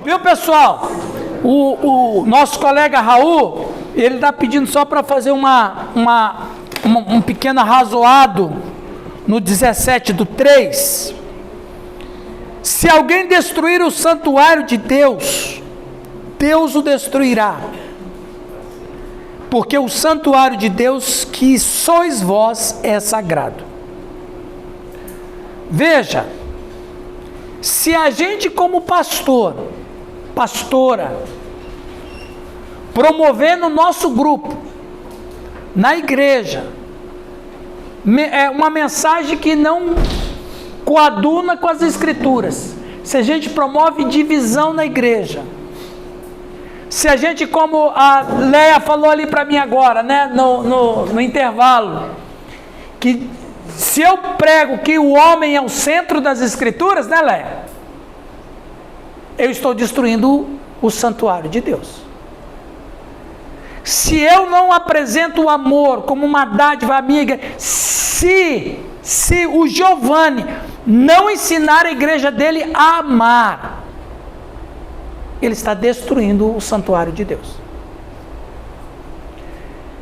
Viu, pessoal? O nosso colega Raul, ele está pedindo só para fazer um pequeno arrazoado no 17:3. Se alguém destruir o santuário de Deus, Deus o destruirá. Porque o santuário de Deus, que sois vós, é sagrado. Veja, se a gente como pastora, promover no nosso grupo, na igreja, uma mensagem que não coaduna com as escrituras, se a gente promove divisão na igreja, se a gente, como a Leia falou ali para mim agora, né, no intervalo, que se eu prego que o homem é o centro das escrituras, né, Leia? Eu estou destruindo o santuário de Deus. Se eu não apresento o amor como uma dádiva à minha igreja, se o Giovanni não ensinar a igreja dele a amar, ele está destruindo o santuário de Deus.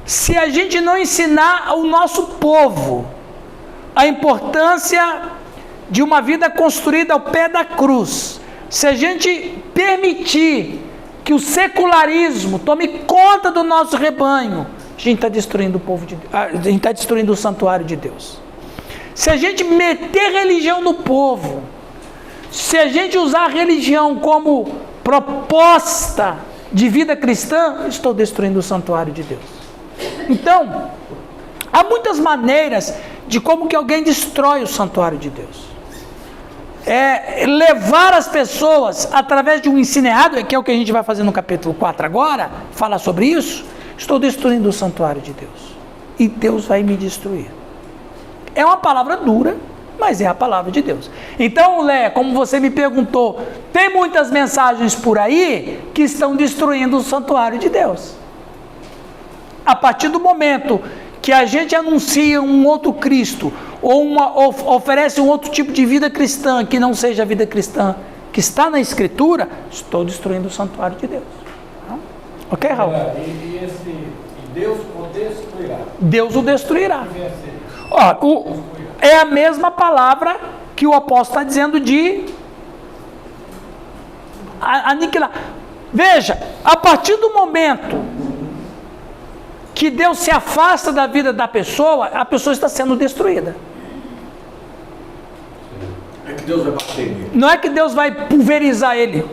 Se a gente não ensinar ao nosso povo a importância de uma vida construída ao pé da cruz, se a gente permitir que o secularismo tome conta do nosso rebanho, a gente está destruindo o povo a gente está destruindo o santuário de Deus. Se a gente meter religião no povo, se a gente usar a religião como proposta de vida cristã, estou destruindo o santuário de Deus. Então, há muitas maneiras de como que alguém destrói o santuário de Deus. Levar as pessoas através de um ensino errado, que é o que a gente vai fazer no capítulo 4 agora, falar sobre isso. Estou destruindo o santuário de Deus, e Deus vai me destruir. É uma palavra dura, mas é a palavra de Deus. Então, Lé, como você me perguntou, tem muitas mensagens por aí que estão destruindo o santuário de Deus. A partir do momento que a gente anuncia um outro Cristo, ou oferece um outro tipo de vida cristã, que não seja a vida cristã que está na Escritura, estou destruindo o santuário de Deus. Ok, Raul? Deus o destruirá. Deus o destruirá. É a mesma palavra que o apóstolo está dizendo de aniquilar. Veja, a partir do momento que Deus se afasta da vida da pessoa, a pessoa está sendo destruída. É que Deus vai bater nele. Não é que Deus vai pulverizar ele,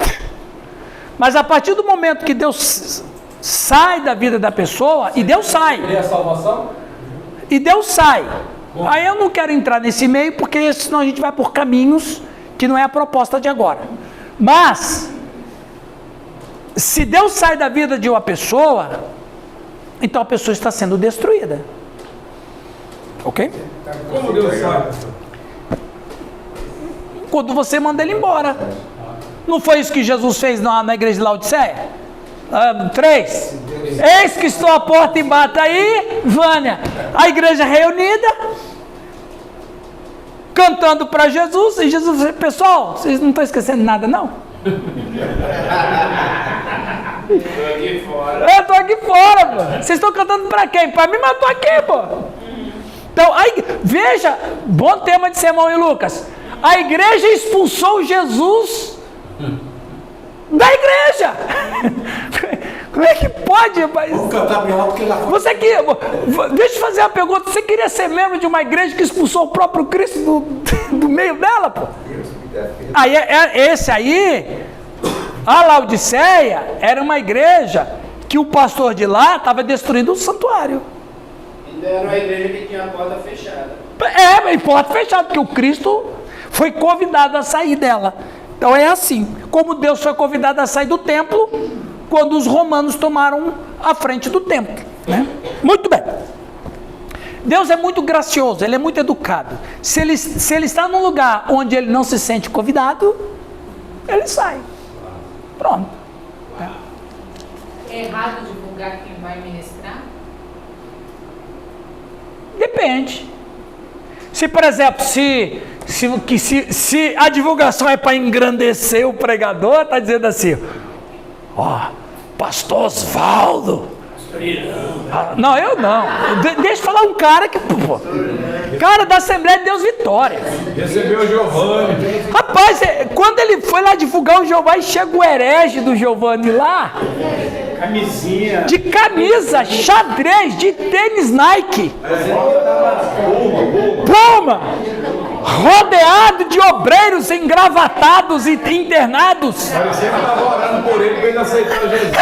mas a partir do momento que Deus sai da vida da pessoa, e Deus sai. E a salvação? E Deus sai. Aí eu não quero entrar nesse meio, porque senão a gente vai por caminhos que não é a proposta de agora. Mas, se Deus sai da vida de uma pessoa, então a pessoa está sendo destruída. Ok? Como Deus sai? Quando você manda ele embora. Não foi isso que Jesus fez na igreja de Laodiceia? 3. Eis que estou à porta e bato aí, Vânia. A igreja reunida, cantando para Jesus, e Jesus disse: pessoal, vocês não estão esquecendo nada, não? Estou aqui fora. Eu estou aqui fora, pô. Vocês estão cantando para quem? Para mim, mas eu estou aqui, pô. Então, veja, bom tema de sermão em Lucas. A igreja expulsou Jesus da igreja. Como é que pode, rapaz? Vamos cantar bem alto que ele Você que, deixa eu fazer uma pergunta. Você queria ser membro de uma igreja que expulsou o próprio Cristo do meio dela, pô? Aí, esse aí, a Laodiceia, era uma igreja que o pastor de lá estava destruindo o santuário. Ainda era uma igreja que tinha a porta fechada. Mas porta fechada, porque o Cristo foi convidado a sair dela. Então é assim, como Deus foi convidado a sair do templo, quando os romanos tomaram a frente do templo, né? Muito bem. Deus é muito gracioso, Ele é muito educado. Se ele está num lugar onde Ele não se sente convidado, Ele sai. Pronto. É errado divulgar quem vai ministrar? Depende. Se, por exemplo, se Se a divulgação é para engrandecer o pregador, está dizendo assim, ó, pastor Osvaldo. Não, eu não. Deixa eu falar um cara que, pô, cara da Assembleia de Deus Vitória. Recebeu o Giovanni. Rapaz, quando ele foi lá divulgar o Giovanni, chega o herege do Giovanni lá, Camisinha. de camisa, xadrez, de tênis Nike, Puma, rodeado de obreiros engravatados e internados. Parecia que estava orando por ele para ele aceitar Jesus.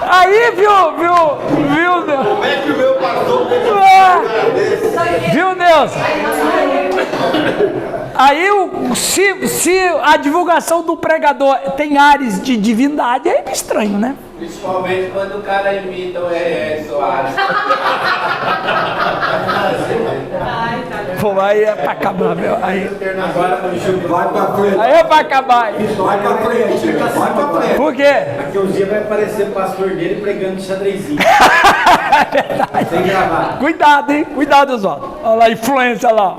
Aí, viu, Deus? Como é que o meu pastor Viu, Deus? Aí, se a divulgação do pregador tem ares de divindade, é estranho, né? Principalmente quando o cara imita o Soares. Pô, aí é pra acabar, meu. Aí Agora vai pra frente? é pra acabar. Vai pra frente, vai pra frente. Por quê? Daqui uns dias vai aparecer o pastor dele pregando xadrezinho. É verdade. Sem gravar. Cuidado, hein? Cuidado, Oswaldo. Olha lá, a influência lá.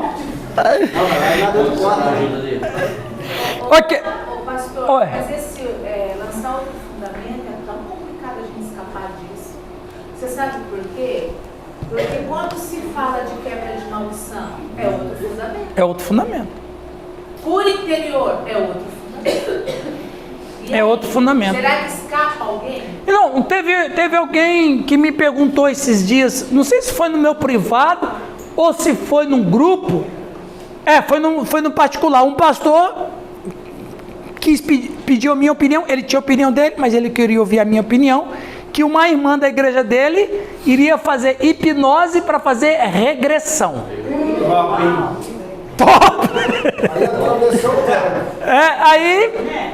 Ok. Ô, pastor, Oi. mas esse lançar outro fundamento é tão complicado a gente escapar disso. Você sabe por quê? Porque quando se fala de quebra de maldição, é outro fundamento. É outro fundamento. Cura interior, é outro fundamento. E É aí, outro fundamento. Será que escapa alguém? Não, teve alguém que me perguntou esses dias, não sei se foi no meu privado ou se foi num grupo. Foi no particular. Um pastor pediu a minha opinião, ele tinha a opinião dele, mas ele queria ouvir a minha opinião, que uma irmã da igreja dele iria fazer hipnose para fazer regressão. Top! Aí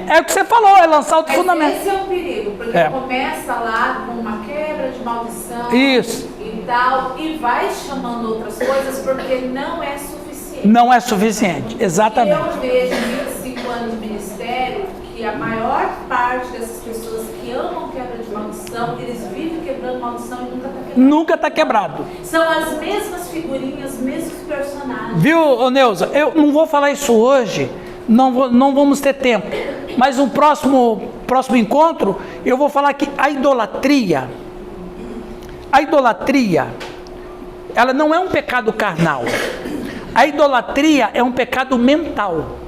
é o que você falou, é lançar outro Mas fundamento. esse é o perigo, porque começa lá com uma quebra de maldição Isso. e tal, e vai chamando outras coisas porque não é suficiente. Não é suficiente, exatamente. Eu vejo em 25 anos de ministério que a maior parte dessas pessoas que amam quebra de maldição, eles vivem quebrando maldição e nunca está quebrado. Nunca está quebrado. São as mesmas figurinhas, mesmos personagens. Viu, ô Neuza? Eu não vou falar isso hoje, não vamos ter tempo. Mas no próximo encontro, eu vou falar que a idolatria, ela não é um pecado carnal. A idolatria é um pecado mental.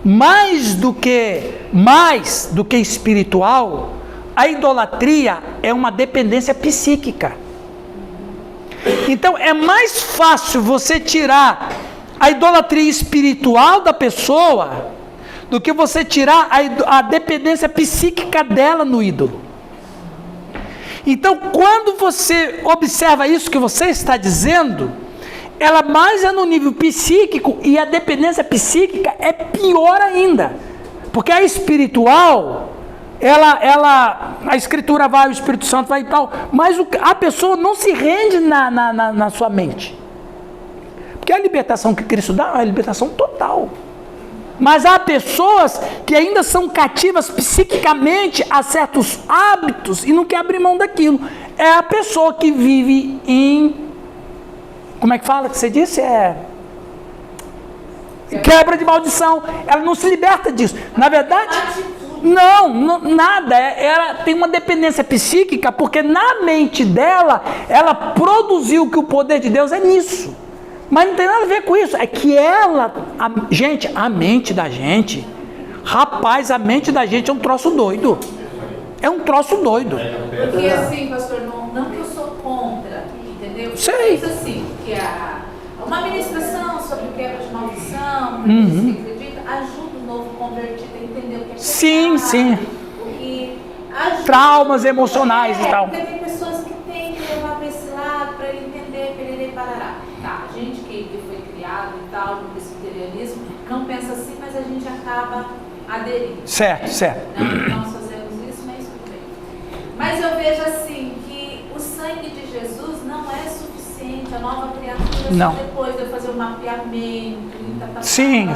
Mais do que espiritual, a idolatria é uma dependência psíquica. Então é mais fácil você tirar a idolatria espiritual da pessoa do que você tirar a dependência psíquica dela no ídolo. Então, quando você observa isso que você está dizendo, ela mais é no nível psíquico, e a dependência psíquica é pior ainda, porque a espiritual, a escritura vai, o Espírito Santo vai e tal, mas a pessoa não se rende na sua mente, porque a libertação que Cristo dá é uma libertação total. Mas há pessoas que ainda são cativas psiquicamente a certos hábitos e não quer abrir mão daquilo. É a pessoa que vive em... Como é que fala que você disse? Quebra de maldição. Ela não se liberta disso. Na verdade, nada. Ela tem uma dependência psíquica, porque na mente dela, ela produziu que o poder de Deus é nisso. Mas não tem nada a ver com isso. É que a mente da gente, rapaz, a mente da gente é um troço doido. É um troço doido. Porque assim, pastor, não que eu sou contra, entendeu? Sei. Eu assim, que uma ministração sobre quebra de maldição, para você que acredita, ajuda o novo convertido a entender o que é pecado. Sim. O que ajuda, Traumas emocionais e tal. Porque tem pessoas que têm que levar para esse lado, para ele entender, para ele parará. Tá, a gente que foi criado e tal, no presbiterianismo, não pensa assim, mas a gente acaba aderindo. Certo. Nós fazemos isso, mas tudo bem. Mas eu vejo assim, que o sangue de Jesus não é suficiente, a nova criatura Não. só depois de eu fazer o mapeamento, Sim.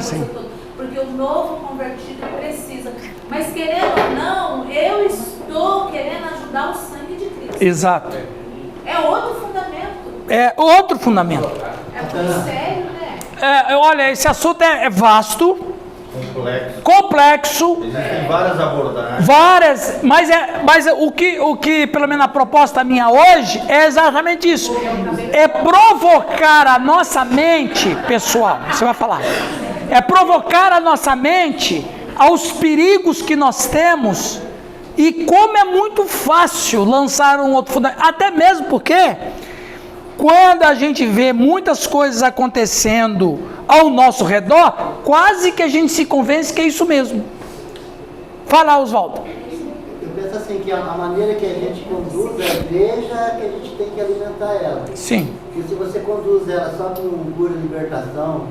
porque o novo convertido precisa. Mas querendo ou não, eu estou querendo ajudar o sangue de Cristo. Exato. É outro fundamento. É outro fundamento. É Sério, né? Olha, esse assunto é vasto, Complexo. complexo, Existem várias abordagens. mas o que, pelo menos a proposta minha hoje, é exatamente isso. É provocar a nossa mente, pessoal, você vai falar. É provocar a nossa mente aos perigos que nós temos e como é muito fácil lançar um outro fundamento, até mesmo porque quando a gente vê muitas coisas acontecendo ao nosso redor, quase que a gente se convence que é isso mesmo. Fala, Oswaldo. Eu penso assim, que a maneira que a gente conduz a igreja é que a gente tem que alimentar ela. Sim. Porque se você conduz ela só com cura, libertação,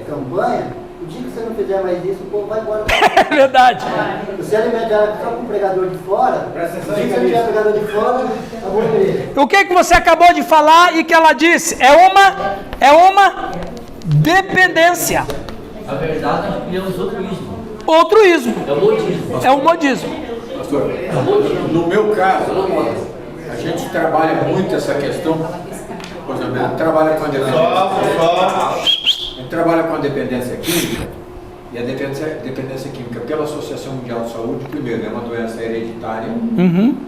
campanha, o dia que você não fizer mais isso, o povo vai embora. É verdade. Se você alimentar ela só com um pregador de fora, o dia que você não tiver pregador de fora, acabou a igreja. O que você acabou de falar e que ela disse? É uma dependência. A verdade é o altruísmo. Altruísmo. É o modismo. É o modismo. Pastor, no meu caso, a gente trabalha muito essa questão, por exemplo, a gente trabalha com a dependência química, e a dependência química pela Associação Mundial de Saúde, primeiro, é uma doença hereditária,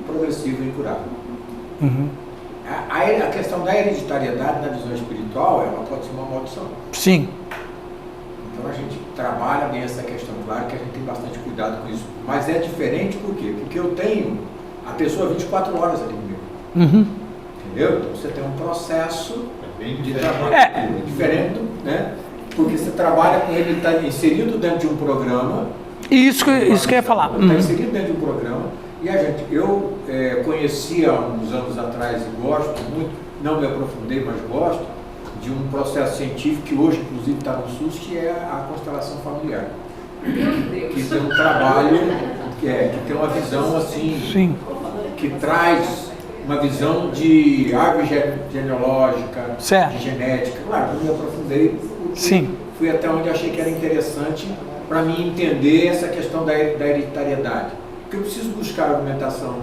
progressiva e incurável. A questão da hereditariedade na visão espiritual, ela pode ser uma maldição. Sim. Então a gente trabalha bem essa questão, claro que a gente tem bastante cuidado com isso. Mas é diferente por quê? Porque eu tenho a pessoa 24 horas ali comigo. Entendeu? Então você tem um processo de trabalho diferente, né? Porque você trabalha com ele, está inserido dentro de um programa. Isso que eu ia falar. Está inserido dentro de um programa. E eu conheci há uns anos atrás e gosto muito, não me aprofundei, mas gosto, de um processo científico que hoje, inclusive, está no SUS, que é a constelação familiar. Que tem um trabalho, que tem uma visão assim, Sim. que traz uma visão de árvore genealógica, Certo. de genética. Claro, não me aprofundei, Sim. fui até onde achei que era interessante para mim entender essa questão da hereditariedade. Porque eu preciso buscar argumentação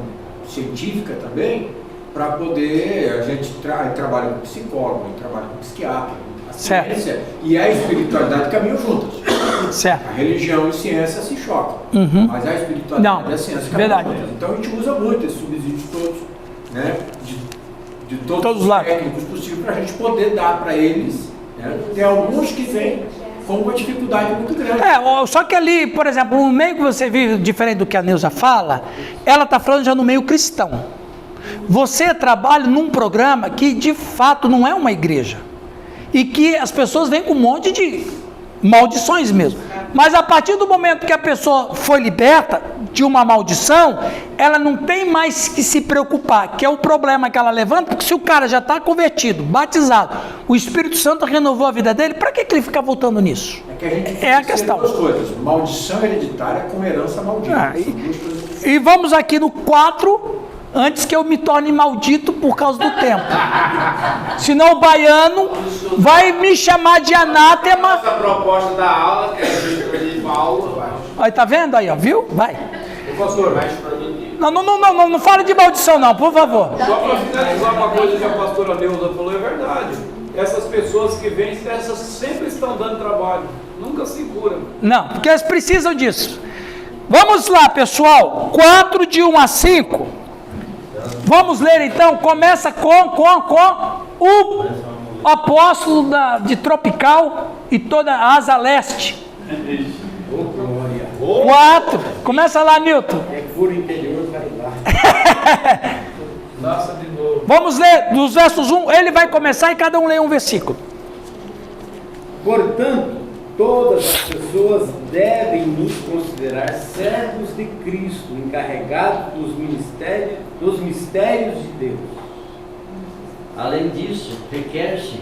científica também, para poder, a gente trabalha com psicólogo, trabalha com psiquiatra, a ciência e a espiritualidade caminham juntas. Certo. A religião e a ciência se chocam, mas a espiritualidade e a ciência caminham juntas. Então a gente usa muito esses subsídios todos, né, de todos os técnicos possíveis, para a gente poder dar para eles, né. Tem alguns que vêm com uma dificuldade muito grande. Só que ali, por exemplo, no meio que você vive, diferente do que a Neuza fala, ela está falando já no meio cristão. Você trabalha num programa que de fato não é uma igreja e que as pessoas vêm com um monte de maldições mesmo, mas a partir do momento que a pessoa foi liberta de uma maldição, ela não tem mais que se preocupar, que é o problema que ela levanta, porque se o cara já está convertido, batizado, o Espírito Santo renovou a vida dele, para que ele fica voltando nisso? Que a gente a questão. Duas coisas, maldição hereditária com herança maldita. E vamos aqui no 4, antes que eu me torne maldito por causa do tempo. Senão o baiano vai me chamar de anátema. Essa proposta da aula, que é de Paulo, Aí, tá vendo aí, ó, viu? Vai. pastor, mais produtivo. Não fala de maldição não, por favor. Só para finalizar uma coisa que a pastora Neuza falou, é verdade. Essas pessoas que vêm, essas sempre estão dando trabalho, nunca se curam. Não, porque eles precisam disso. Vamos lá, pessoal, 4 de 1 a 5. Vamos ler então, começa com o apóstolo de Tropical e toda a Asa Leste. 4, começa lá, Nilton. É que for interior, vai lá. Nasça de novo. Vamos ler dos versos 1, ele vai começar e cada um lê um versículo. Portanto, todas as pessoas devem nos considerar servos de Cristo, encarregados dos mistérios de Deus. Além disso, requer-se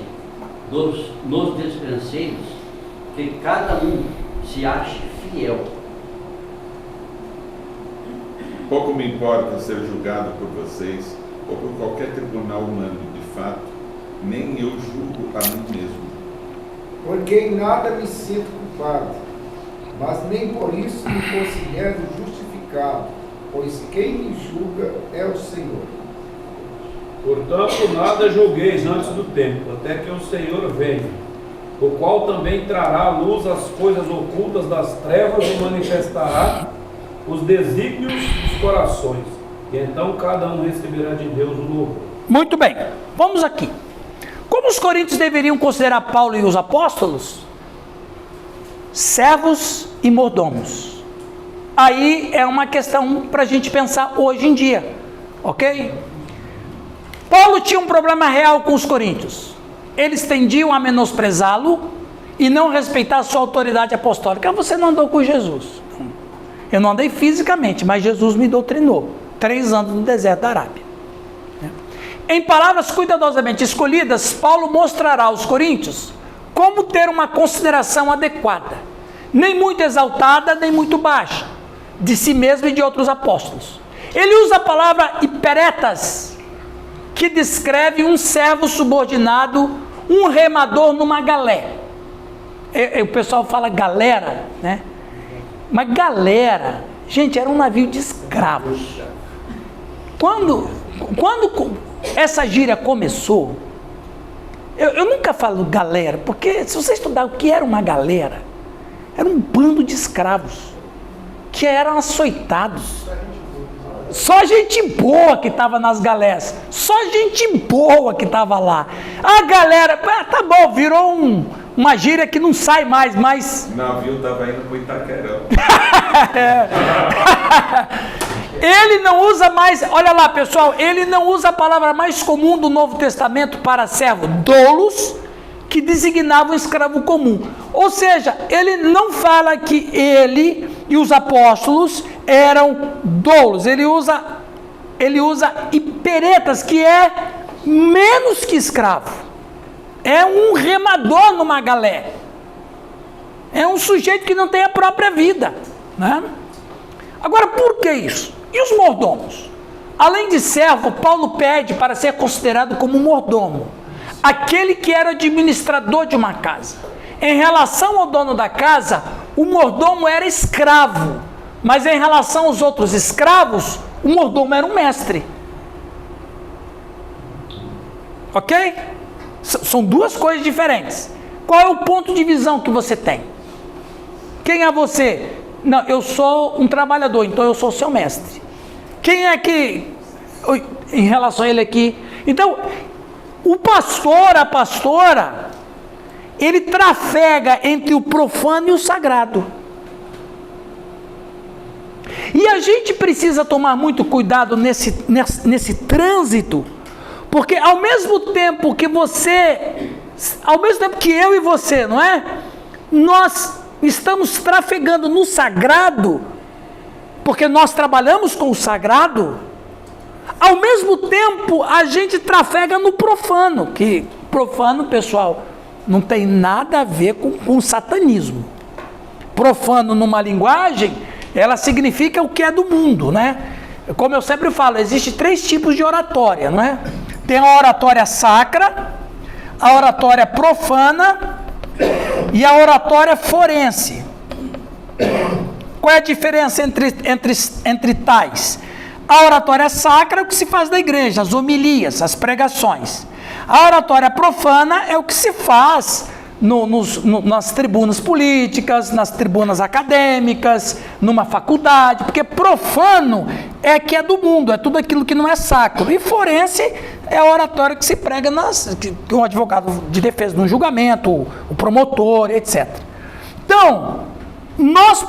nos despenseiros que cada um se ache fiel. Pouco me importa ser julgado por vocês ou por qualquer tribunal humano, de fato, nem eu julgo a mim mesmo. Porque em nada me sinto culpado, mas nem por isso me considero justificado, pois quem me julga é o Senhor. Portanto, nada julgueis antes do tempo, até que o Senhor venha, o qual também trará à luz as coisas ocultas das trevas e manifestará os desígnios dos corações. E então cada um receberá de Deus o louvor. Muito bem, vamos aqui. Como os coríntios deveriam considerar Paulo e os apóstolos? Servos e mordomos. Aí é uma questão para a gente pensar hoje em dia, ok? Paulo tinha um problema real com os coríntios. Eles tendiam a menosprezá-lo e não respeitar a sua autoridade apostólica. Você não andou com Jesus. Eu não andei fisicamente, mas Jesus me doutrinou. 3 anos no deserto da Arábia. Em palavras cuidadosamente escolhidas, Paulo mostrará aos coríntios como ter uma consideração adequada, nem muito exaltada, nem muito baixa, de si mesmo e de outros apóstolos. Ele usa a palavra hiperetas, que descreve um servo subordinado, um remador numa galé. O pessoal fala galera, né? Mas galera, gente, era um navio de escravos. Quando essa gíria começou, eu nunca falo galera, porque se você estudar o que era uma galera, era um bando de escravos que eram açoitados. Só gente boa que estava nas galés, só gente boa que estava lá. A galera, tá bom, virou uma gíria que não sai mais, mas... O navio estava indo para Itaquerão. Ele não usa mais, olha lá pessoal, ele não usa a palavra mais comum do Novo Testamento para servo, doulos, que designava um escravo comum. Ou seja, ele não fala que ele e os apóstolos eram doulos, ele usa hiperetas, que é menos que escravo, é um remador numa galé, é um sujeito que não tem a própria vida, né? Agora, por que isso? E os mordomos? Além de servo, Paulo pede para ser considerado como mordomo, aquele que era administrador de uma casa. Em relação ao dono da casa, o mordomo era escravo, mas em relação aos outros escravos, o mordomo era um mestre. Ok? São duas coisas diferentes. Qual é o ponto de visão que você tem? Quem é você? Não, eu sou um trabalhador, então eu sou seu mestre. Quem é que, em relação a ele aqui? Então, o pastor, a pastora, ele trafega entre o profano e o sagrado. E a gente precisa tomar muito cuidado nesse trânsito, porque ao mesmo tempo que eu e você, não é? Nós estamos trafegando no sagrado, porque nós trabalhamos com o sagrado, ao mesmo tempo a gente trafega no profano, que profano, pessoal, não tem nada a ver com satanismo. Profano numa linguagem, ela significa o que é do mundo, né? Como eu sempre falo, existem 3 tipos de oratória, não é? Tem a oratória sacra, a oratória profana e a oratória forense. Qual é a diferença entre tais? A oratória sacra é o que se faz na igreja, as homilias, as pregações. A oratória profana é o que se faz nas tribunas políticas, nas tribunas acadêmicas, numa faculdade, porque profano é que é do mundo, é tudo aquilo que não é sacro. E forense é a oratória que se prega que um advogado de defesa num julgamento, o promotor, etc. Então, nós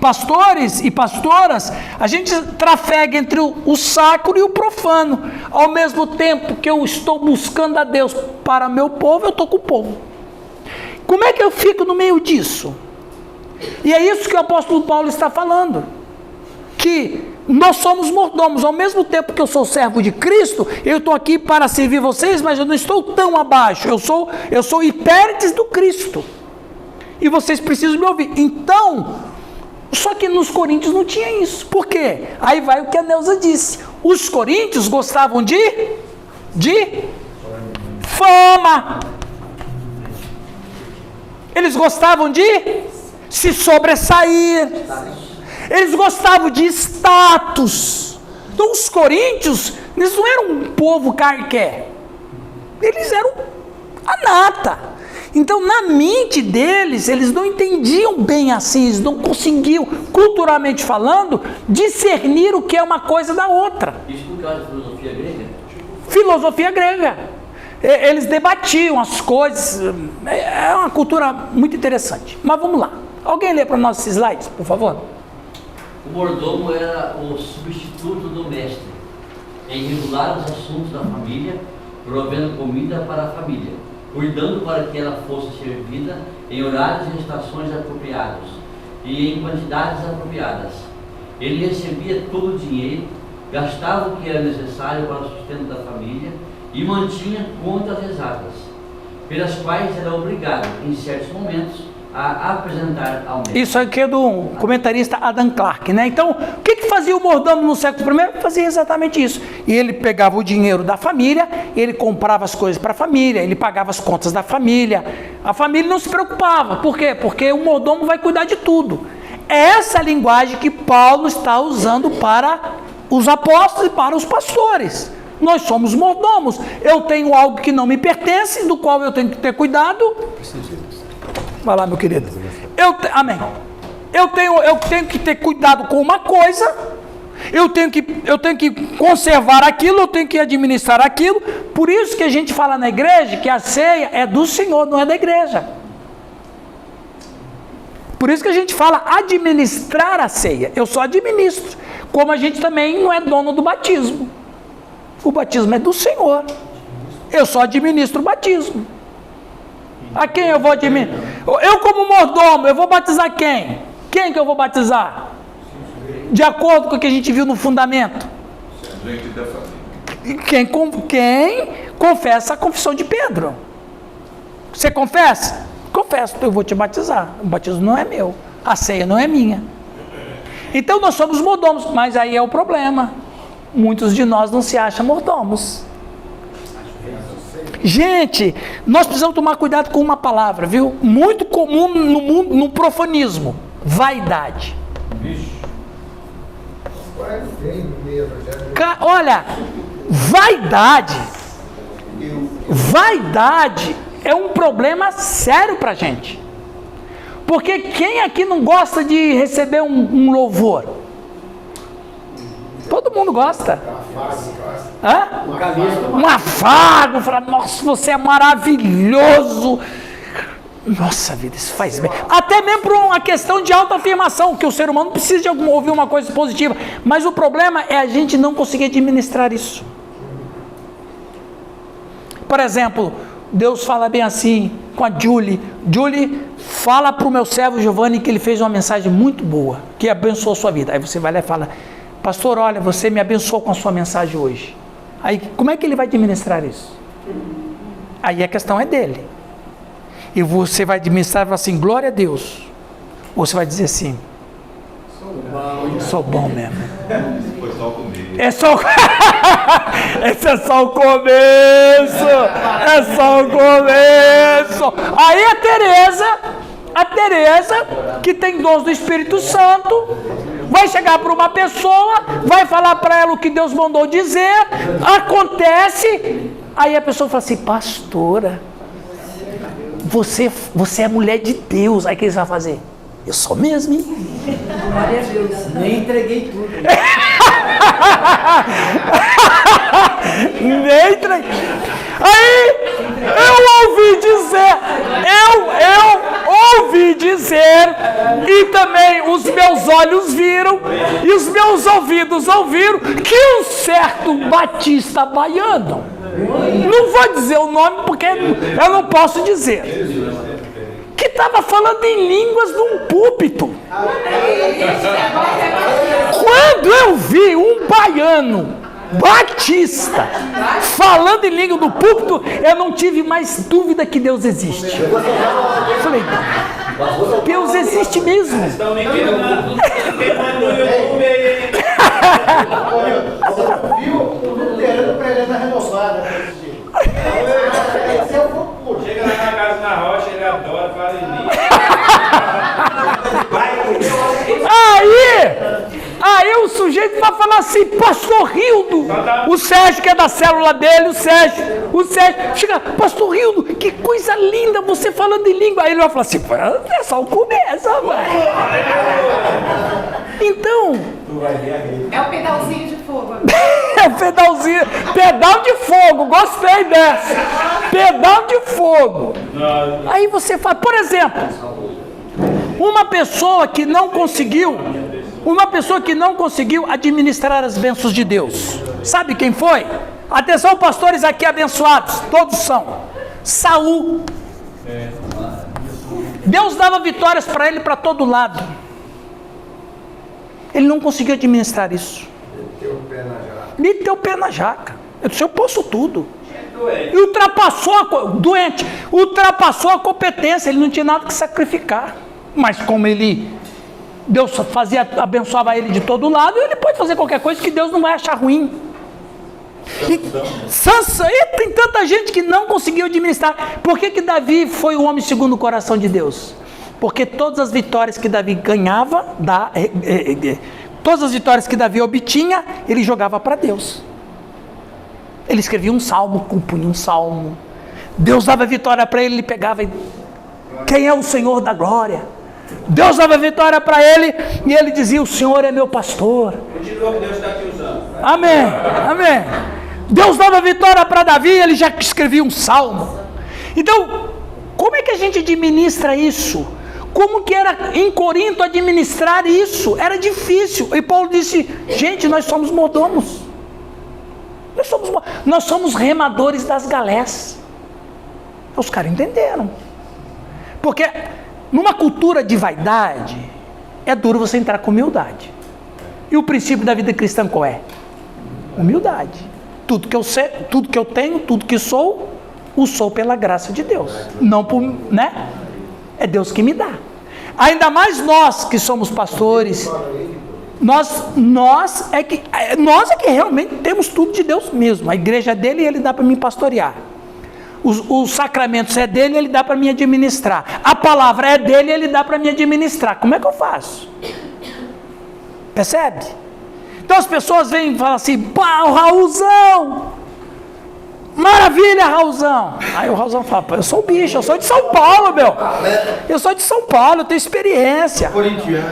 pastores e pastoras, a gente trafega entre o sacro e o profano. Ao mesmo tempo que eu estou buscando a Deus para meu povo, eu estou com o povo. Como é que eu fico no meio disso? E é isso que o apóstolo Paulo está falando, que nós somos mordomos. Ao mesmo tempo que eu sou servo de Cristo, eu estou aqui para servir vocês, mas eu não estou tão abaixo, eu sou hipéretes do Cristo, e vocês precisam me ouvir. Então, só que nos coríntios não tinha isso. Por quê? Aí vai o que a Neuza disse. Os coríntios gostavam de fama. Eles gostavam de se sobressair. Eles gostavam de status. Então os coríntios Eles não eram um povo carqué. Eles eram a nata. Então, na mente deles, eles não entendiam bem assim, eles não conseguiam, culturalmente falando, discernir o que é uma coisa da outra. Isso no caso de filosofia grega? Filosofia grega. Eles debatiam as coisas. É uma cultura muito interessante. Mas vamos lá. Alguém lê para nós esses slides, por favor? O mordomo era o substituto do mestre em regular os assuntos da família, provendo comida para a família, cuidando para que ela fosse servida em horários e estações apropriados e em quantidades apropriadas. Ele recebia todo o dinheiro, gastava o que era necessário para o sustento da família e mantinha contas exatas, pelas quais era obrigado, em certos momentos, a apresentar ao mestre. Isso aqui é do comentarista Adam Clarke, né? Então, o que fazia o mordomo no século I? Fazia exatamente isso. E ele pegava o dinheiro da família, ele comprava as coisas para a família, ele pagava as contas da família. A família não se preocupava. Por quê? Porque o mordomo vai cuidar de tudo. É essa linguagem que Paulo está usando para os apóstolos e para os pastores. Nós somos mordomos. Eu tenho algo que não me pertence, do qual eu tenho que ter cuidado. Vai lá, meu querido. Amém. Eu tenho que ter cuidado com uma coisa, eu tenho que conservar aquilo, eu tenho que administrar aquilo. Por isso que a gente fala na igreja que a ceia é do Senhor, não é da igreja. Por isso que a gente fala administrar a ceia. Eu só administro. Como a gente também não é dono do batismo. O batismo é do Senhor. Eu só administro o batismo. A quem eu vou administrar? Eu como mordomo, eu vou batizar quem? Quem que eu vou batizar? De acordo com o que a gente viu no fundamento. Quem confessa a confissão de Pedro. Você confessa? Confesso, eu vou te batizar. O batismo não é meu. A ceia não é minha. Então nós somos mordomos, mas aí é o problema. Muitos de nós não se acham mordomos. Gente, nós precisamos tomar cuidado com uma palavra, viu? Muito comum no mundo, no profanismo: vaidade. Olha, vaidade é um problema sério para a gente. Porque quem aqui não gosta de receber um louvor? Todo mundo gosta. Hã? Um afago. Falar, nossa, você é maravilhoso. Nossa vida, isso faz bem. Até mesmo por uma questão de autoafirmação, que o ser humano precisa de ouvir uma coisa positiva. Mas o problema é a gente não conseguir administrar isso. Por exemplo, Deus fala bem assim com a Julie. Julie, fala para o meu servo Giovanni que ele fez uma mensagem muito boa, que abençoou a sua vida. Aí você vai lá e fala: pastor, olha, você me abençoou com a sua mensagem hoje. Aí, como é que ele vai administrar isso? Aí a questão é dele. E você vai administrar e falar assim: glória a Deus. Ou você vai dizer assim: sou bom mesmo. Foi só o começo. Esse é só o começo. É só o começo. Aí a Teresa, que tem dons do Espírito Santo, vai chegar para uma pessoa, vai falar para ela o que Deus mandou dizer, acontece, aí a pessoa fala assim: pastora, você é mulher de Deus. Aí o que eles vão fazer? Eu sou mesmo, hein? Glória a Deus. Nem entreguei tudo. Nem entreguei. Aí eu ouvi dizer, e também os meus olhos viram, e os meus ouvidos ouviram, que um certo batista baiano, não vou dizer o nome porque eu não posso dizer, que estava falando em línguas num púlpito. Quando eu vi um baiano batista falando em língua no púlpito, eu não tive mais dúvida que Deus existe. Eu falei: Deus existe mesmo. Estão me enganando. Quem mandou eu comer? Viu? O luterano pregando a renovada. Esse é o fogo. Chega lá na casa na rocha, ele adora, fala em língua. Aí o sujeito vai falar assim, pastor Rildo, o Sérgio que é da célula dele, o Sérgio, chega, pastor Rildo, que coisa linda você falando em língua. Aí ele vai falar assim, é só o começo, rapaz. Então... É o pedalzinho de fogo. É pedal de fogo, gostei dessa. Pedal de fogo. Aí você fala, por exemplo, uma pessoa que não conseguiu administrar as bênçãos de Deus. Sabe quem foi? Atenção, pastores aqui abençoados, todos são. Saul. Deus dava vitórias para ele para todo lado. Ele não conseguiu administrar isso. Meteu o pé na jaca. Eu disse, eu posso tudo. E ultrapassou a competência, ele não tinha nada que sacrificar. Mas como Deus abençoava ele de todo lado, ele pode fazer qualquer coisa que Deus não vai achar ruim. E tem tanta gente que não conseguiu administrar. Por que Davi foi o homem segundo o coração de Deus? Porque todas as vitórias que Davi ganhava, todas as vitórias que Davi obtinha, ele jogava para Deus. Ele escrevia um salmo, compunha um salmo. Deus dava vitória para ele pegava e... Quem é o Senhor da glória? Deus dava vitória para ele e ele dizia, o Senhor é meu pastor. Continua que Deus está te usando. Amém, amém. Deus dava vitória para Davi e ele já escrevia um salmo. Então, como é que a gente administra isso? Como que era em Corinto administrar isso? Era difícil. E Paulo disse, gente, nós somos mordomos. Nós somos remadores das galés. Os caras entenderam. Porque numa cultura de vaidade, é duro você entrar com humildade. E o princípio da vida cristã qual é? Humildade. Tudo que eu sei, tudo que eu tenho, tudo que sou, o sou pela graça de Deus. Não por, né? É Deus que me dá. Ainda mais nós que somos pastores, nós é que realmente temos tudo de Deus mesmo. A igreja é dele e ele dá para mim pastorear. Os sacramentos é dele e ele dá para mim administrar. A palavra é dele e ele dá para mim administrar. Como é que eu faço? Percebe? Então as pessoas vêm e falam assim, pá, o Raulzão! Maravilha, Raulzão! Aí o Raulzão fala, eu sou o bicho, eu sou de São Paulo, meu! Eu sou de São Paulo, eu tenho experiência.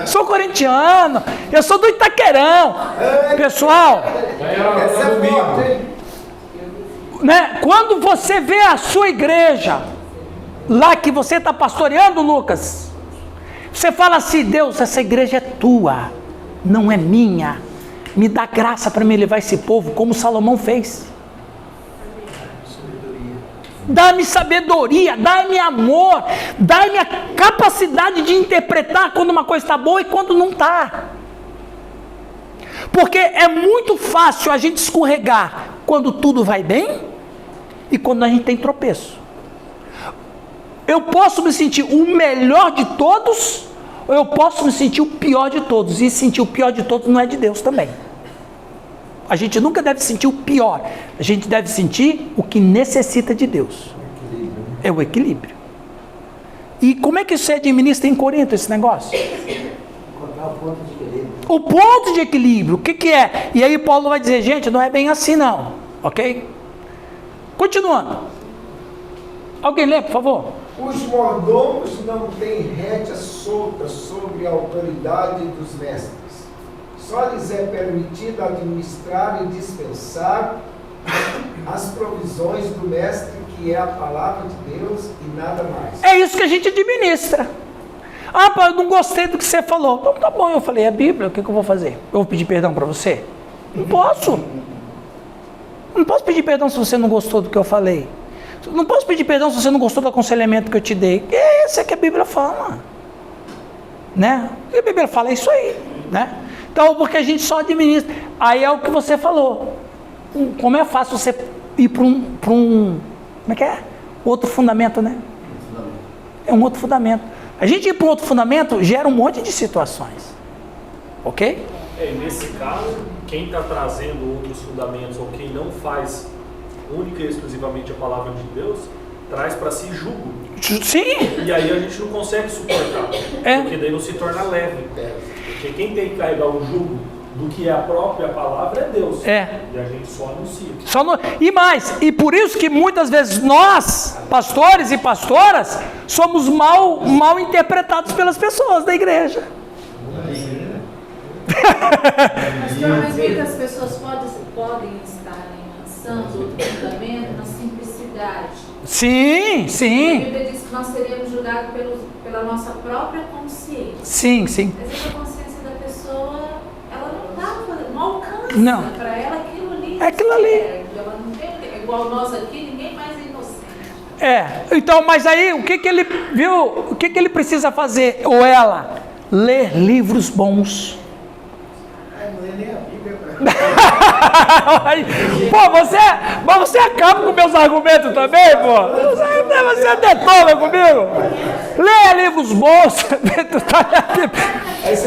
Sou corintiano, eu sou do Itaquerão. Pessoal, né, quando você vê a sua igreja, lá que você está pastoreando, Lucas, você fala assim, Deus, essa igreja é tua, não é minha. Me dá graça para me levar esse povo, como Salomão fez. Dá-me sabedoria, dá-me amor, dá-me a capacidade de interpretar quando uma coisa está boa e quando não está. Porque é muito fácil a gente escorregar quando tudo vai bem e quando a gente tem tropeço. Eu posso me sentir o melhor de todos ou eu posso me sentir o pior de todos. E sentir o pior de todos não é de Deus também. A gente nunca deve sentir o pior. A gente deve sentir o que necessita de Deus. É o equilíbrio. E como é que você administra em Corinto esse negócio? Encontrar o ponto de equilíbrio. O ponto de equilíbrio, o que é? E aí Paulo vai dizer, gente, não é bem assim não. Ok? Continuando. Alguém lê, por favor? Os mordomos não têm rédea solta sobre a autoridade dos mestres. Só lhes é permitido administrar e dispensar as provisões do mestre, que é a palavra de Deus e nada mais. É isso que a gente administra. Ah, pai, eu não gostei do que você falou. Então tá bom, eu falei, é a Bíblia, o que eu vou fazer? Eu vou pedir perdão para você? Não posso. Não posso pedir perdão se você não gostou do que eu falei. Não posso pedir perdão se você não gostou do aconselhamento que eu te dei. É isso que a Bíblia fala. Né? O que a Bíblia fala é isso aí. Né? Então, porque a gente só administra. Aí é o que você falou. Como é fácil você ir para um. Como é que é? Outro fundamento, né? É um outro fundamento. A gente ir para um outro fundamento gera um monte de situações. Ok? Nesse caso, quem está trazendo outros fundamentos ou quem não faz única e exclusivamente a palavra de Deus, traz para si jugo. Sim! E aí a gente não consegue suportar. Porque daí não se torna leve. Porque quem tem que carregar o jugo do que a própria palavra é Deus. É. E a gente só anuncia. E mais, e por isso que muitas vezes nós, pastores e pastoras, somos mal interpretados pelas pessoas da igreja. Mas muitas pessoas podem estar lançando outro fundamento na simplicidade. Sim, A sim. Bíblia diz que nós seremos julgados pela nossa própria consciência. Sim, sim. Às vezes a consciência da pessoa, ela não alcança. Não. Para ela aquilo ali. É aquilo ali. Ela não tem, igual nós aqui, ninguém mais é inocente. Então, mas aí o que ele viu? O que ele precisa fazer? Ou ela? Ler livros bons. Não é nem a Bíblia. Pô, você acaba com meus argumentos também, pô? Você detona comigo? Leia livros bons.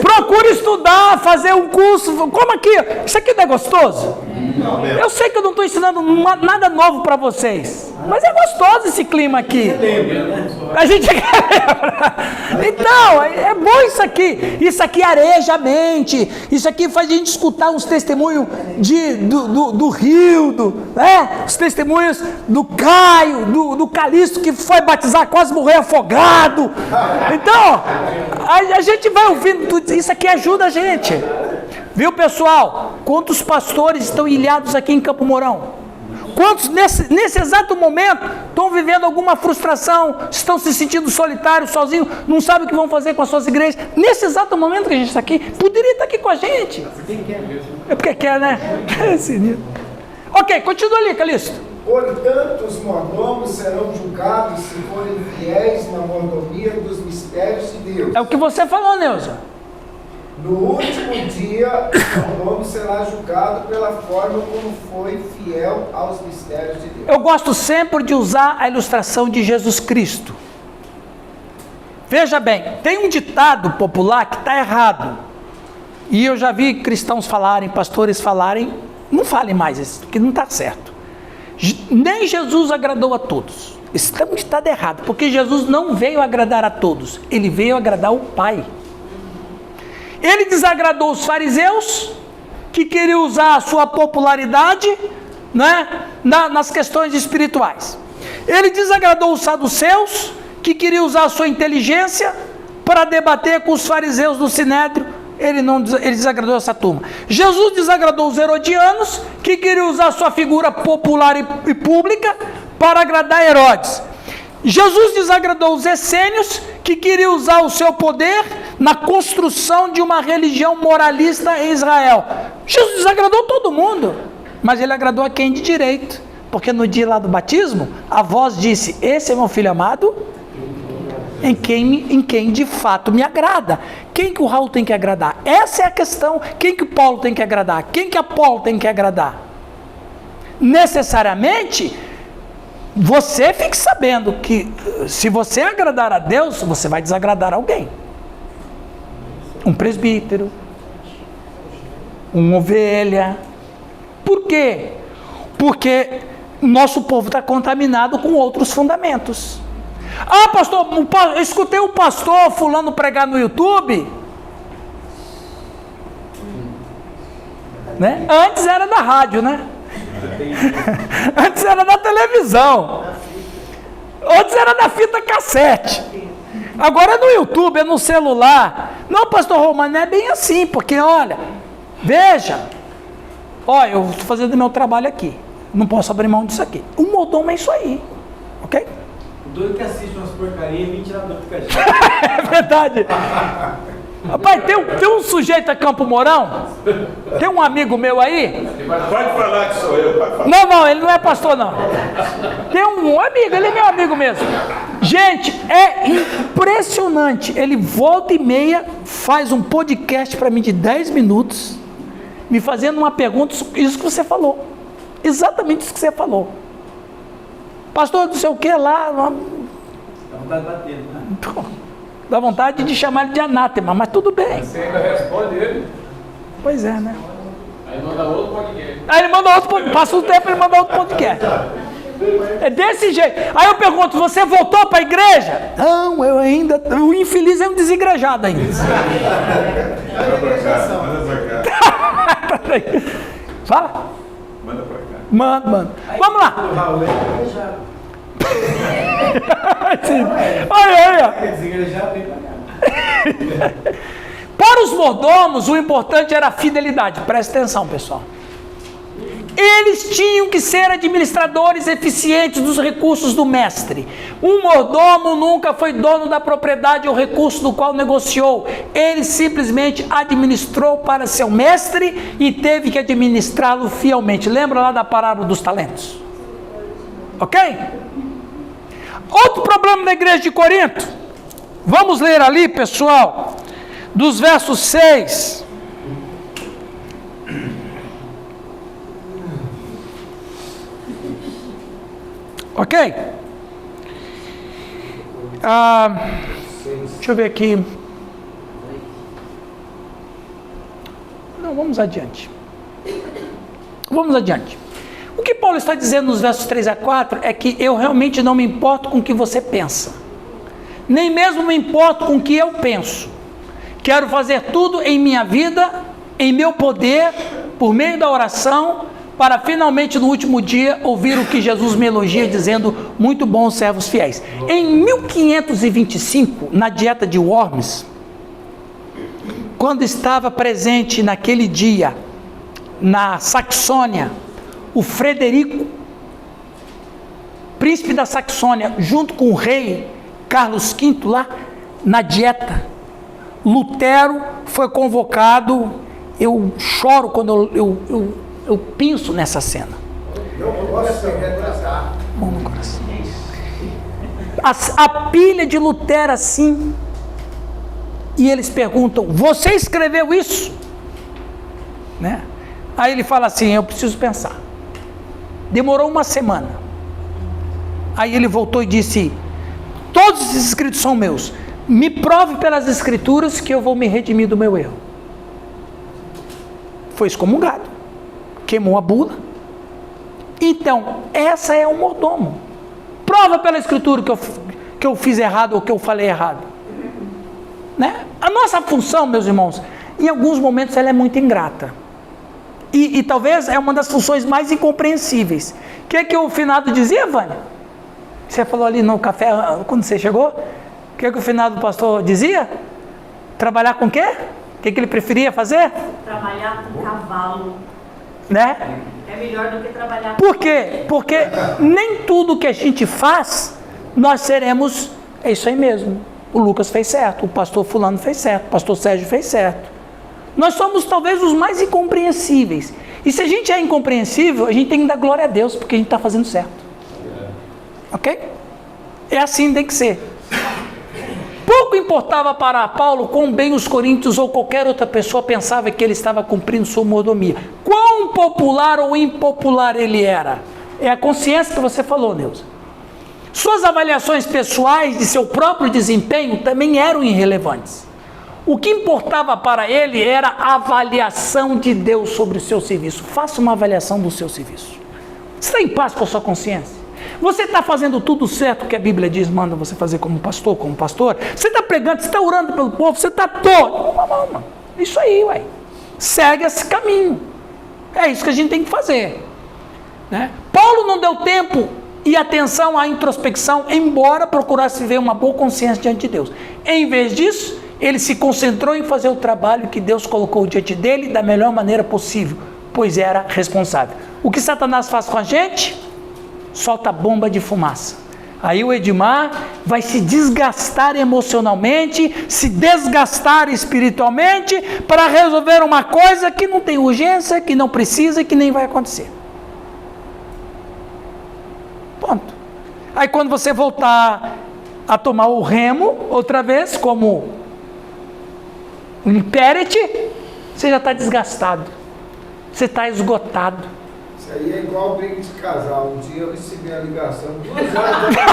Procure estudar, fazer um curso. Como aqui? Isso aqui não é gostoso? Eu sei que eu não estou ensinando nada novo para vocês, mas é gostoso esse clima aqui. A gente quer lembrar. Então, é bom isso aqui. Isso aqui areja a mente. Isso aqui faz a gente escutar uns testemunhos do Rio, né? Os testemunhos do Caio, do Calixto, que foi batizar, quase morreu afogado. Então, a gente vai ouvindo tudo. Isso aqui ajuda a gente. Viu, pessoal? Quantos pastores estão ilhados aqui em Campo Mourão? Quantos nesse exato momento estão vivendo alguma frustração, estão se sentindo solitários, sozinhos, não sabem o que vão fazer com as suas igrejas? Nesse exato momento que a gente está aqui, poderia estar aqui com a gente. É porque quer, né? Ok, continua ali, Calixto. Portanto, os mordomos serão julgados se forem fiéis na mordomia dos mistérios de Deus. É o que você falou, Neuza. No último dia, o mordomo será julgado pela forma como foi fiel aos mistérios de Deus. Eu gosto sempre de usar a ilustração de Jesus Cristo. Veja bem, tem um ditado popular que está errado. E eu já vi cristãos falarem, pastores falarem, não falem mais isso, porque não está certo. Nem Jesus agradou a todos. Esse é um ditado errado, porque Jesus não veio agradar a todos, ele veio agradar o Pai. Ele desagradou os fariseus, que queriam usar a sua popularidade, né, nas questões espirituais. Ele desagradou os saduceus, que queriam usar a sua inteligência para debater com os fariseus do Sinédrio. Ele desagradou essa turma. Jesus desagradou os herodianos, que queriam usar a sua figura popular e pública para agradar Herodes. Jesus desagradou os essênios, que queriam usar o seu poder na construção de uma religião moralista em Israel. Jesus desagradou todo mundo, mas ele agradou a quem de direito, porque no dia lá do batismo, a voz disse: esse é meu filho amado, em quem de fato me agrada. Quem que o Raul tem que agradar? Essa é a questão. Quem que o Paulo tem que agradar? Quem que a Paulo tem que agradar? Necessariamente, você fique sabendo que se você agradar a Deus, você vai desagradar alguém. Um presbítero, uma ovelha. Por quê? Porque nosso povo está contaminado com outros fundamentos. Ah, pastor, eu escutei o pastor fulano pregar no YouTube. Né? Antes era da rádio, né? Antes era da televisão. Antes era da fita cassete. Agora é no YouTube, é no celular. Não, pastor Romano, não é bem assim, porque olha, veja, olha, eu estou fazendo meu trabalho aqui, não posso abrir mão disso aqui. O mordomo é isso aí, ok? O doido que assiste umas porcarias e vem tirar dúvida com a gente. É verdade. Rapaz, tem um sujeito a Campo Mourão, tem um amigo meu aí. Pode falar que sou eu, pode falar. Não, ele não é pastor, não. Tem um amigo, ele é meu amigo mesmo. Gente, é impressionante. Ele volta e meia faz um podcast para mim de 10 minutos, me fazendo uma pergunta, isso que você falou. Exatamente isso que você falou. Pastor, não sei o que lá. Dá vontade de bater, né? Dá vontade de chamar ele de anátema, mas tudo bem. Você ainda responde ele. Pois é, né? Aí manda outro podcast. Aí ele manda outro podcast. Passa o tempo e ele manda outro podcast. É desse jeito. Aí eu pergunto, você voltou para a igreja? Não, eu ainda. O infeliz é um desigrejado ainda. Manda pra cá. aí. Fala. Manda pra cá. Manda. Vamos lá. O Raul é desigrejado. Olha. É desigrejado, vem pra cá. Para os mordomos, o importante era a fidelidade. Presta atenção, pessoal. Eles tinham que ser administradores eficientes dos recursos do mestre. Um mordomo nunca foi dono da propriedade ou recurso do qual negociou. Ele simplesmente administrou para seu mestre e teve que administrá-lo fielmente. Lembra lá da parábola dos talentos? Ok? Outro problema da igreja de Corinto. Vamos ler ali, pessoal, dos versos 6. Ok? Deixa eu ver aqui. Não, vamos adiante. O que Paulo está dizendo nos versos 3 a 4 é que eu realmente não me importo com o que você pensa. Nem mesmo me importo com o que eu penso. Quero fazer tudo em minha vida, em meu poder, por meio da oração, para finalmente no último dia ouvir o que Jesus me elogia dizendo, muito bons servos fiéis. Em 1525, na dieta de Worms, quando estava presente naquele dia, na Saxônia, o Frederico, príncipe da Saxônia, junto com o rei Carlos V, lá na dieta, Lutero foi convocado. Eu choro quando eu penso nessa cena. Mão no coração. A pilha de Lutero assim, e eles perguntam, você escreveu isso? Né? Aí ele fala assim, eu preciso pensar. Demorou uma semana. Aí ele voltou e disse, todos esses escritos são meus. Me prove pelas escrituras que eu vou me redimir do meu erro. Foi excomungado. Queimou a bula. Então, essa é o mordomo. Prova pela escritura que eu fiz errado ou que eu falei errado. Né? A nossa função, meus irmãos, em alguns momentos ela é muito ingrata. E talvez é uma das funções mais incompreensíveis. O que o finado dizia, Vânia? Você falou ali no café quando você chegou? O que o finado pastor dizia? Trabalhar com o quê? O que ele preferia fazer? Trabalhar com cavalo. Né? É melhor do que trabalhar. Por quê? Porque nem tudo que a gente faz, nós seremos, é isso aí mesmo. O Lucas fez certo, o pastor fulano fez certo, o pastor Sérgio fez certo. Nós somos talvez os mais incompreensíveis. E se a gente é incompreensível, a gente tem que dar glória a Deus, porque a gente está fazendo certo. Ok? É assim, tem que ser. Pouco importava para Paulo quão bem os coríntios ou qualquer outra pessoa pensava que ele estava cumprindo sua mordomia. Quão popular ou impopular ele era. É a consciência que você falou, Neuza. Suas avaliações pessoais de seu próprio desempenho também eram irrelevantes. O que importava para ele era a avaliação de Deus sobre o seu serviço. Faça uma avaliação do seu serviço. Você está em paz com a sua consciência? Você está fazendo tudo certo que a Bíblia diz, manda você fazer como pastor, como pastor? Você está pregando, você está orando pelo povo, você está todo. Não. Isso aí, ué. Segue esse caminho. É isso que a gente tem que fazer. Né? Paulo não deu tempo e atenção à introspecção, embora procurasse ver uma boa consciência diante de Deus. Em vez disso, ele se concentrou em fazer o trabalho que Deus colocou diante dele da melhor maneira possível, pois era responsável. O que Satanás faz com a gente? Solta bomba de fumaça. Aí o Edmar vai se desgastar emocionalmente, se desgastar espiritualmente para resolver uma coisa que não tem urgência, que não precisa e que nem vai acontecer. Ponto. Aí quando você voltar a tomar o remo outra vez, como um impérite, você já está desgastado. Você está esgotado. Isso aí é igual briga de casal. Um dia eu recebi a ligação, 2 horas da manhã.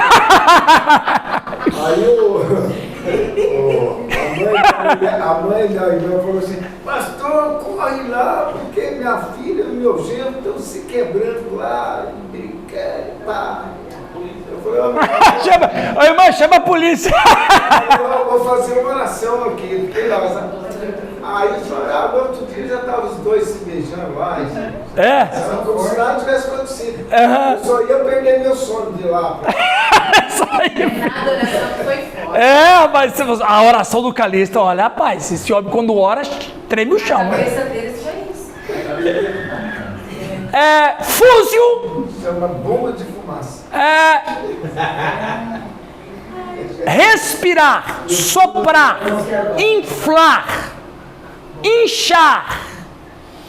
Aí a mãe da irmã falou assim, pastor, corre lá, porque minha filha e meu genro estão se quebrando lá, brincando, pá. Eu falei, irmã, chama a polícia. Eu vou fazer uma oração aqui, porque lá, Aí chorava, no outro dia já estavam os dois se beijando lá. É. Como se nada tivesse acontecido. Uhum. Eu só ia perder meu sono de lá. Nada, oração foi forte. Mas a oração do Calixto, olha, rapaz, esse homem quando ora, treme o chão. A cabeça deles foi isso. Fúzio. Chama bomba de fumaça. Respirar, soprar, inflar, inchar.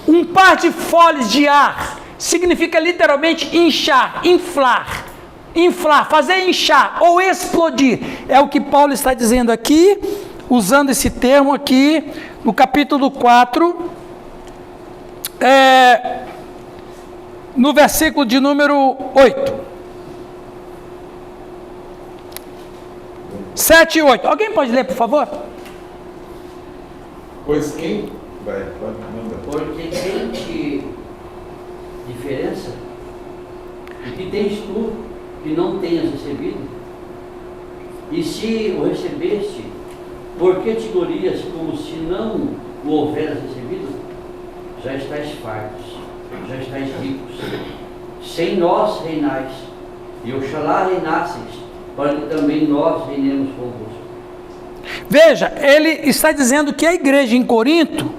Um par de folhas de ar significa literalmente inchar, inflar, fazer inchar ou explodir. É o que Paulo está dizendo aqui, usando esse termo aqui no capítulo 4, no versículo de número 8. 7 e 8. Alguém pode ler, por favor? Pois quem... Vai, pode mandar. Porque tem que diferença? O que tens tu que não tenhas recebido? E se o recebeste, por que te glorias como se não o houveras recebido? Já estáis fartos, já estáis ricos. Sem nós reinais, e oxalá reinasseis, para que também nós reinemos convosco. Veja, ele está dizendo que a igreja em Corinto,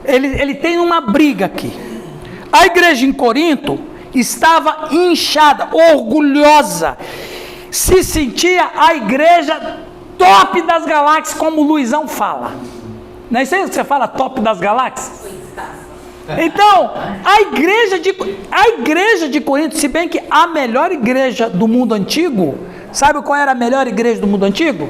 ele tem uma briga aqui. A igreja em Corinto estava inchada, orgulhosa, se sentia a igreja top das galáxias, como o Luizão fala. Não é isso aí que você fala, top das galáxias? Então, a igreja de Corinto, se bem que a melhor igreja do mundo antigo, sabe qual era a melhor igreja do mundo antigo?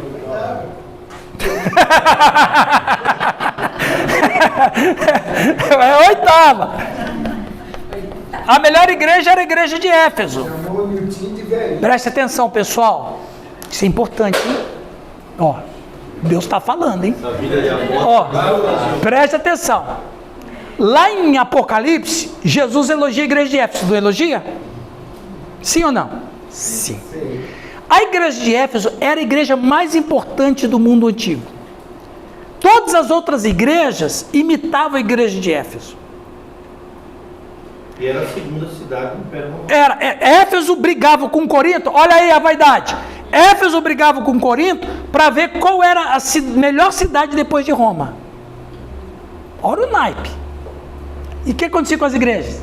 É a oitava. A melhor igreja era a igreja de Éfeso. Preste atenção, pessoal. Isso é importante, hein? Ó, Deus está falando, hein? Ó, preste atenção. Lá em Apocalipse, Jesus elogia a igreja de Éfeso. Não elogia? Sim ou não? Sim. A igreja de Éfeso era a igreja mais importante do mundo antigo. Todas as outras igrejas imitavam a igreja de Éfeso. E era a segunda cidade do Império Romano. Éfeso brigava com Corinto. Olha aí a vaidade. Éfeso brigava com Corinto para ver qual era a melhor cidade depois de Roma. Olha o naipe. E o que acontecia com as igrejas?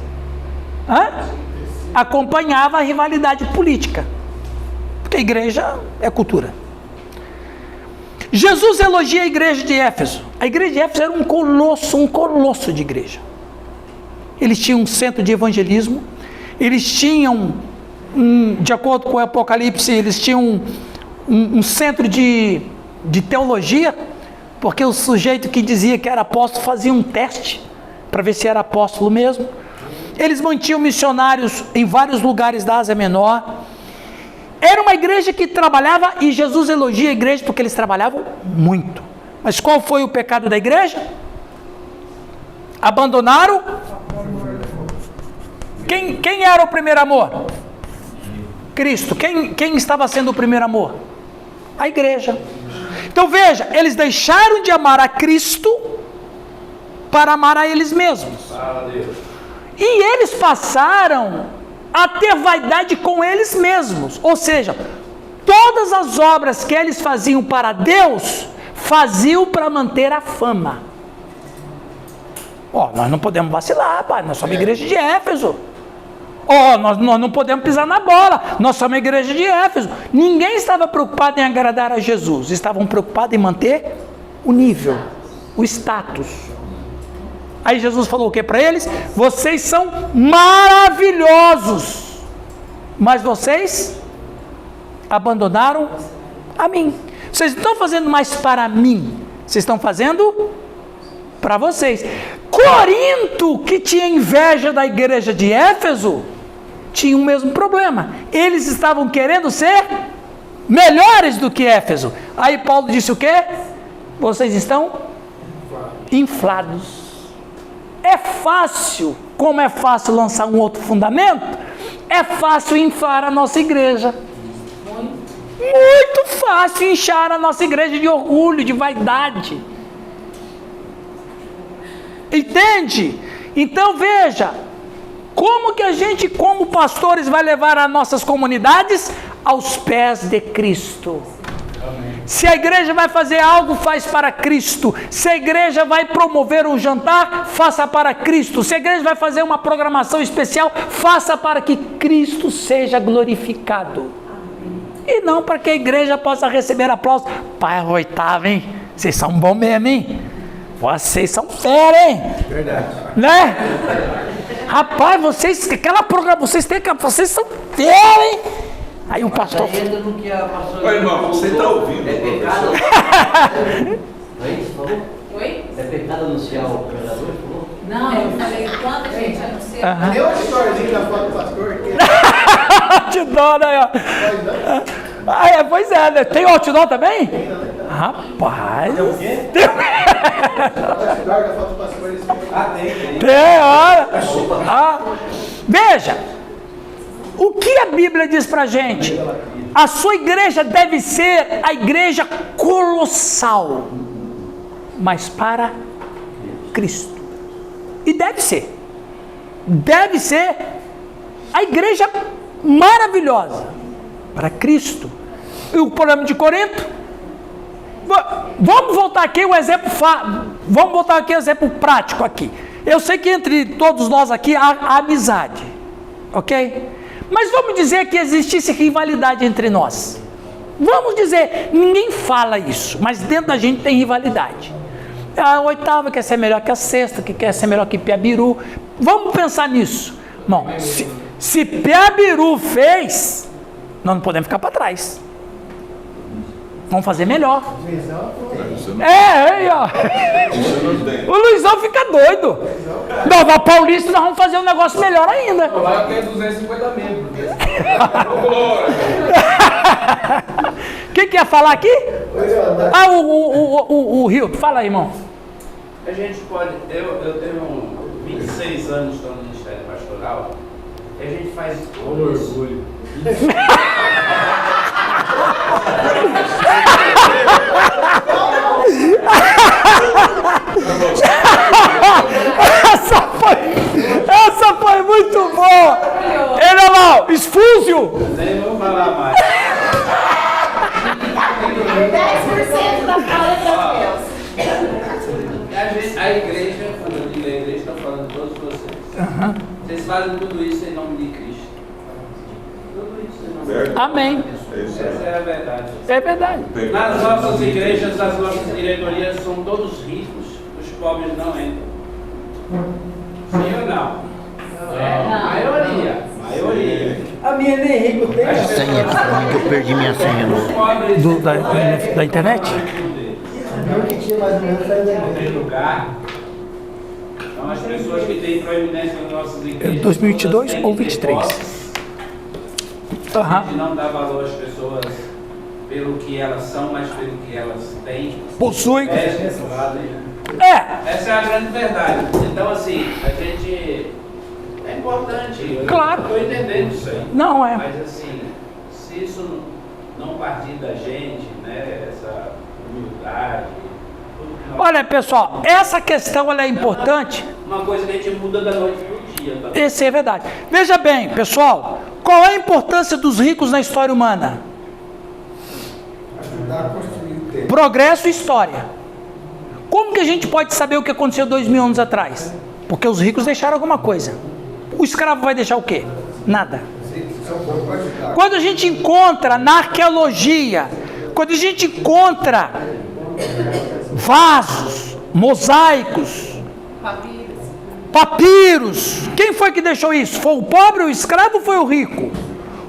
Acompanhava a rivalidade política. Porque a igreja é cultura. Jesus elogia a igreja de Éfeso. A igreja de Éfeso era um colosso de igreja. Eles tinham um centro de evangelismo. Eles tinham, de acordo com o Apocalipse, eles tinham um centro de teologia, porque o sujeito que dizia que era apóstolo fazia um teste para ver se era apóstolo mesmo. Eles mantinham missionários em vários lugares da Ásia Menor. Era uma igreja que trabalhava, e Jesus elogia a igreja porque eles trabalhavam muito. Mas qual foi o pecado da igreja? Abandonaram. Quem era o primeiro amor? Cristo. Quem estava sendo o primeiro amor? A igreja. Então veja, eles deixaram de amar a Cristo para amar a eles mesmos. E eles passaram a ter vaidade com eles mesmos. Ou seja, todas as obras que eles faziam para Deus, faziam para manter a fama. Nós não podemos vacilar, pai. Nós somos a igreja de Éfeso. Nós não podemos pisar na bola. Nós somos a igreja de Éfeso. Ninguém estava preocupado em agradar a Jesus. Estavam preocupados em manter o nível, o status. Aí Jesus falou o que para eles? Vocês são maravilhosos, mas vocês abandonaram a mim. Vocês não estão fazendo mais para mim, vocês estão fazendo para vocês. Corinto, que tinha inveja da igreja de Éfeso, tinha o mesmo problema. Eles estavam querendo ser melhores do que Éfeso. Aí Paulo disse o quê? Vocês estão inflados. É fácil, como é fácil lançar um outro fundamento, é fácil inflar a nossa igreja. Muito fácil inchar a nossa igreja de orgulho, de vaidade. Entende? Então veja, como que a gente, como pastores, vai levar as nossas comunidades aos pés de Cristo? Se a igreja vai fazer algo, faz para Cristo. Se a igreja vai promover um jantar, faça para Cristo. Se a igreja vai fazer uma programação especial, faça para que Cristo seja glorificado. E não para que a igreja possa receber aplausos. Pai, oitavo, hein? Vocês são bons mesmo, hein? Vocês são fera, hein? Verdade. Né? Rapaz, vocês são fera, hein? Aí o pastor... Ainda no que a pastora... Ô, irmão, você está ouvindo? É pecado... Não é isso, falou? Oi? É pecado anunciar o pregador, falou? Não, eu falei, quando a gente anuncia... Deu uma historinha da foto do pastor. Outdoor, né? Pois é, né? Tem outdoor também? Rapaz. É o quê? Da foto do pastor. Tem, olha. Veja, o que a Bíblia diz pra gente? A sua igreja deve ser a igreja colossal, mas para Cristo. E deve ser a igreja maravilhosa para Cristo. E o problema de Corinto, vamos voltar aqui o exemplo, vamos voltar aqui o exemplo prático aqui. Eu sei que entre todos nós aqui há amizade, ok? Mas vamos dizer que existisse rivalidade entre nós. Vamos dizer, ninguém fala isso, mas dentro da gente tem rivalidade. A oitava quer ser melhor que a sexta, que quer ser melhor que Piabiru. Vamos pensar nisso. Bom, se Piabiru fez, nós não podemos ficar para trás. Vamos fazer melhor. Aí, ó. O Luizão fica doido. Nova Paulista, nós vamos fazer um negócio melhor ainda. Lá tem 250 membros. Quem quer falar aqui? O Rio, fala aí, irmão. A gente pode. Eu tenho 26 anos no Ministério Pastoral. E a gente faz todo orgulho. Essa foi muito boa. Ele lá, esfúzio. Nem vou falar mais. 10% da fala de Deus. A igreja, quando eu digo a igreja, estou falando de todos vocês. Vocês fazem tudo isso em nome de Cristo. Tudo isso em nome de Cristo. Amém. Essa é a verdade. É verdade. Nas nossas igrejas, as nossas diretorias são todos ricos, os pobres não entram. Sim ou não? Maioria. A minha nem rico tem. Senha, eu perdi minha senha Da internet? Não que tinha mais ou menos saído da Tem lugar. Então as pessoas que têm proeminência nas nossas igrejas. 2022 ou 23? A gente não dá valor às pessoas pelo que elas são, mas pelo que elas têm. Possui. Essa é a grande verdade. Então, assim, a gente. É importante. Claro. Eu estou entendendo isso aí. Não é. Mas, assim, se isso não partir da gente, né, essa humildade. Olha, pessoal, essa questão ela é importante. Uma coisa que a gente muda da noite pro dia. Tá? Esse é verdade. Veja bem, pessoal, qual é a importância dos ricos na história humana? Ajudar a construir o tempo. Progresso e história. Como que a gente pode saber o que aconteceu 2000 anos atrás? Porque os ricos deixaram alguma coisa. O escravo vai deixar o quê? Nada. Quando a gente encontra na arqueologia, quando a gente encontra vasos, mosaicos, papiros, quem foi que deixou isso? Foi o pobre, o escravo ou foi o rico?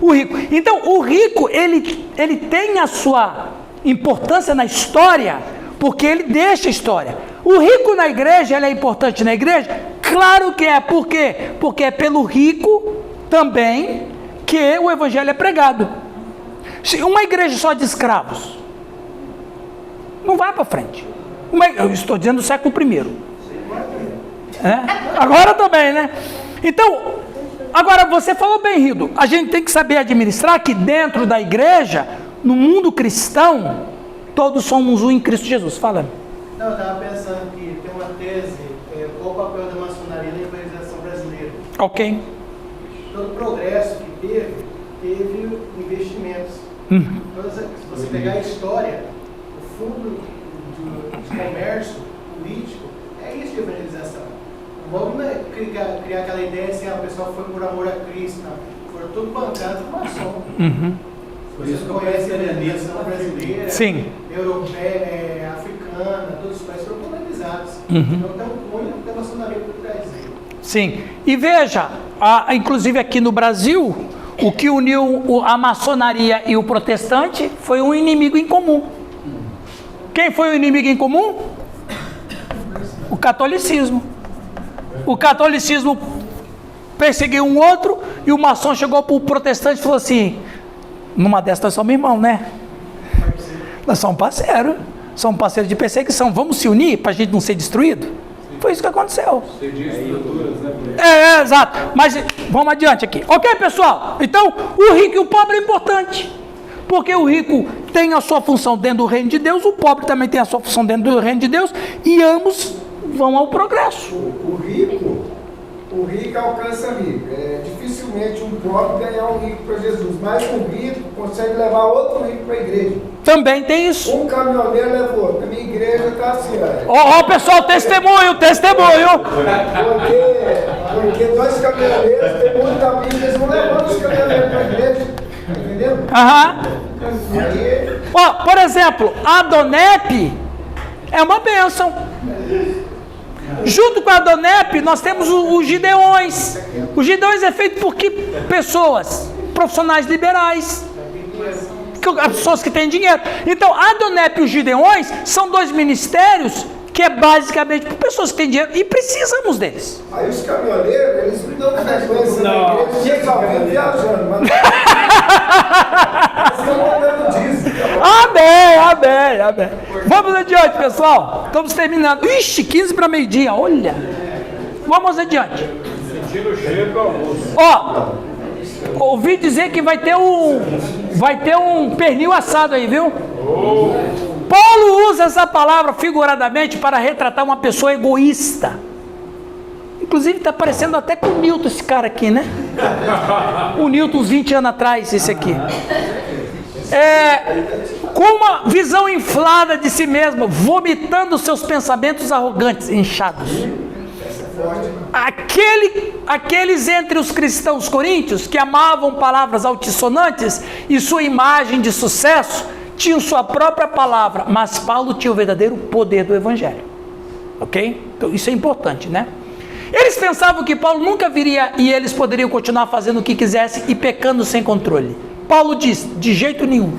O rico. Então, o rico, ele tem a sua importância na história, porque ele deixa a história. O rico na igreja, ele é importante na igreja? Claro que é. Por quê? Porque é pelo rico também que o evangelho é pregado. Se uma igreja só de escravos não vai para frente. Eu estou dizendo do século I. Agora também, né? Então, agora você falou bem, Rido. A gente tem que saber administrar que dentro da igreja, no mundo cristão, todos somos um em Cristo Jesus. Fala. Não, eu estava pensando que tem uma tese qual o papel da maçonaria na evangelização brasileira. Ok. Todo o progresso que teve investimentos. Então, se você pegar a história, o fundo de comércio político, é isso de evangelização. Não vamos criar aquela ideia assim, a pessoa foi por amor a Cristo, não. Foram tudo bancado por maçom. Por isso Você que eu conhece a conheci a evangelização brasileira, Sim. europeia, africana, todos os países foram colonizados. Então tem um cunho da maçonaria por trás aí. Sim. E veja, inclusive aqui no Brasil, o que uniu a maçonaria e o protestante foi um inimigo em comum. Quem foi o inimigo em comum? O catolicismo. O catolicismo perseguiu um outro e o maçom chegou para o protestante e falou assim: numa dessas nós somos irmãos, né? Nós somos parceiros de perseguição, vamos se unir para a gente não ser destruído? Foi isso que aconteceu. Exato. Mas vamos adiante aqui. Ok, pessoal? Então, o rico e o pobre é importante. Porque o rico tem a sua função dentro do reino de Deus, o pobre também tem a sua função dentro do reino de Deus, e ambos vão ao progresso. O rico alcança rico. Dificilmente um pobre ganhar um rico para Jesus, mas um rico consegue levar outro rico para a igreja. Também tem isso. Um caminhoneiro levou, na minha igreja está assim, Ó, pessoal, testemunho. Porque nós caminhoneiros, tem muita amiga, eles vão levando os caminhoneiros para a igreja, tá entendendo? Ó, por exemplo, a Donep é uma bênção. Junto com a Donep, nós temos os Gideões. Os Gideões é feito por que pessoas? Profissionais liberais. As pessoas que têm dinheiro. Então, a Donep e os Gideões são dois ministérios que é basicamente por pessoas que têm dinheiro e precisamos deles. Aí os caminhoneiros, eles me dão frequência na igreja, eles só vêm viajando, mas eles estão mandando disso. Amém. Vamos adiante, pessoal. Estamos terminando. Ixi, 15 para meio-dia, olha. Vamos adiante. Sentindo o cheiro do almoço. Ó, ouvi dizer que vai ter um pernil assado aí, viu? Paulo usa essa palavra figuradamente para retratar uma pessoa egoísta. Inclusive está parecendo até com o Newton esse cara aqui, né? O Newton uns 20 anos atrás, esse aqui. Com uma visão inflada de si mesmo, vomitando seus pensamentos arrogantes, inchados. Aqueles entre os cristãos coríntios que amavam palavras altissonantes e sua imagem de sucesso tinham sua própria palavra, mas Paulo tinha o verdadeiro poder do evangelho. Ok? Então isso é importante, né? Eles pensavam que Paulo nunca viria e eles poderiam continuar fazendo o que quisessem e pecando sem controle. Paulo diz: de jeito nenhum.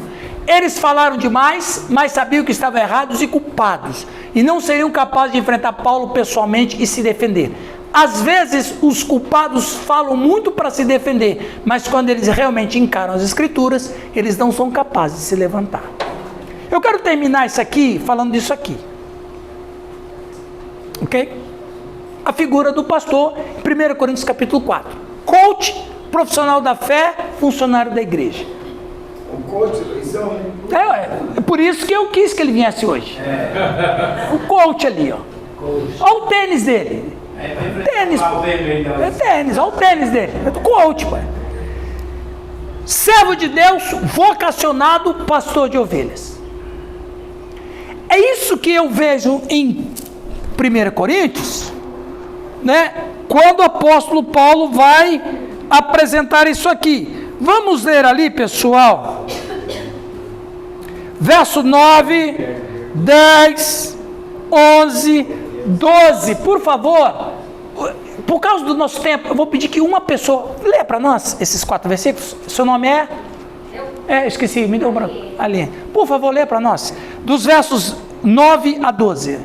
Eles falaram demais, mas sabiam que estavam errados e culpados, e não seriam capazes de enfrentar Paulo pessoalmente e se defender. Às vezes, os culpados falam muito para se defender, mas quando eles realmente encaram as Escrituras, eles não são capazes de se levantar. Eu quero terminar isso aqui falando disso aqui. Ok? A figura do pastor, 1 Coríntios capítulo 4. Coach, profissional da fé, funcionário da igreja. O coach, eleição, É por isso que eu quis que ele viesse hoje. O coach ali, ó. Olha o tênis dele. Tênis, olha o tênis dele. É do coach, pai. Servo de Deus, vocacionado, pastor de ovelhas. É isso que eu vejo em 1 Coríntios, né? Quando o apóstolo Paulo vai apresentar isso aqui. Vamos ler ali, pessoal. Verso 9, 10, 11, 12. Por favor, por causa do nosso tempo, eu vou pedir que uma pessoa lê para nós esses 4 versículos. Seu nome é? Esqueci, me deu um branco. Ali. Por favor, lê para nós. Dos versos 9 a 12.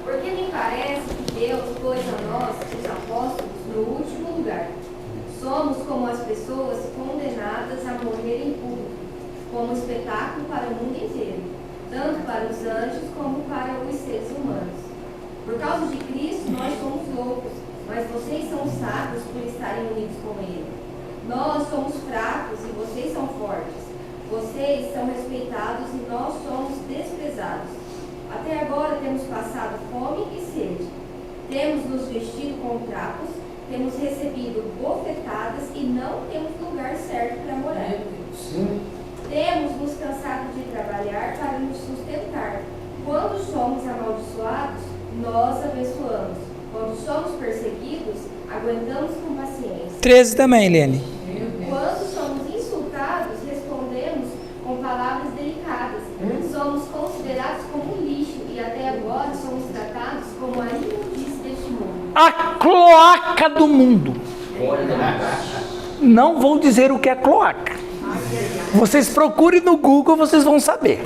Porque me parece que Deus pôs a nós, os apóstolos, no último lugar. Somos como as pessoas condenadas a morrer em público, como espetáculo para o mundo inteiro, tanto para os anjos como para os seres humanos. Por causa de Cristo, nós somos loucos, mas vocês são sábios por estarem unidos com Ele. Nós somos fracos e vocês são fortes. Vocês são respeitados e nós somos desprezados. Até agora temos passado fome e sede. Temos nos vestido com trapos, temos recebido bofetadas e não temos lugar certo para morar. Temos nos cansado de trabalhar para nos sustentar. Quando somos amaldiçoados, nós abençoamos. Quando somos perseguidos, aguentamos com paciência. 13 também, Helene. Quando somos insultados, respondemos com palavras delicadas. Somos considerados como lixo e até agora somos tratados como a imundície deste mundo. A cloaca do mundo. Não vou dizer o que é cloaca. Vocês procurem no Google, vocês vão saber.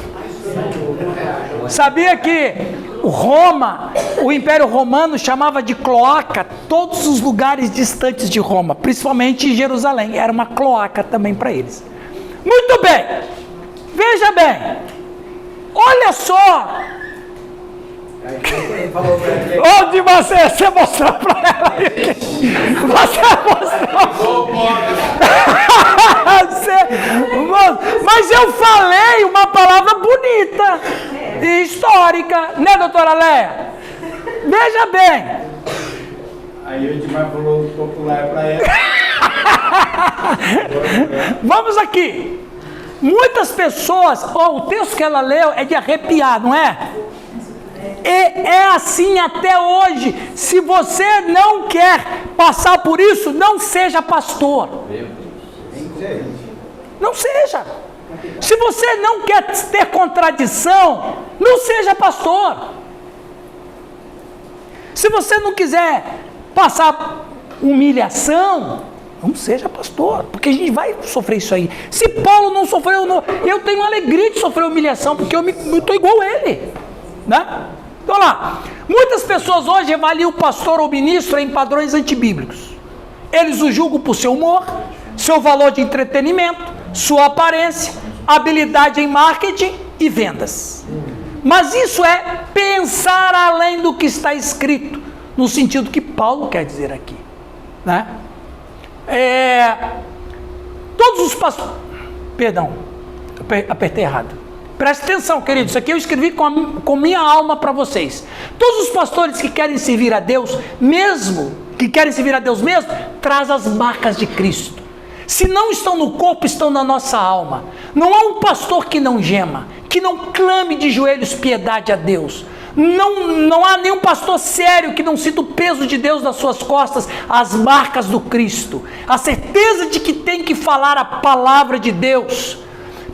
Sabia que Roma, o Império Romano chamava de cloaca todos os lugares distantes de Roma, principalmente Jerusalém. Era uma cloaca também para eles. Muito bem. Veja bem. Olha só. Onde você mostrou para ela? Você mostrou. Mas eu falei uma palavra bonita e histórica, né, doutora Léa? Veja bem. Aí o Edmar falou popular para ela. Vamos aqui. Muitas pessoas, o texto que ela leu é de arrepiar, não é? E é assim até hoje. Se você não quer passar por isso, não seja pastor. Não seja. Se você não quer ter contradição, não seja pastor. Se você não quiser passar humilhação, não seja pastor, porque a gente vai sofrer isso aí. Se Paulo não sofreu, eu tenho alegria de sofrer humilhação, porque eu estou igual a ele, né? Então lá, muitas pessoas hoje avaliam o pastor ou ministro em padrões antibíblicos. Eles o julgam por seu humor, seu valor de entretenimento, sua aparência, habilidade em marketing e vendas. Mas isso é pensar além do que está escrito, no sentido que Paulo quer dizer aqui, né? Todos os pastores... Perdão, apertei errado. Preste atenção, queridos, isso aqui eu escrevi com minha alma para vocês. Todos os pastores que querem servir a Deus mesmo, traz as marcas de Cristo. Se não estão no corpo, estão na nossa alma. Não há um pastor que não gema, que não clame de joelhos piedade a Deus. Não há nenhum pastor sério que não sinta o peso de Deus nas suas costas, as marcas do Cristo, a certeza de que tem que falar a palavra de Deus.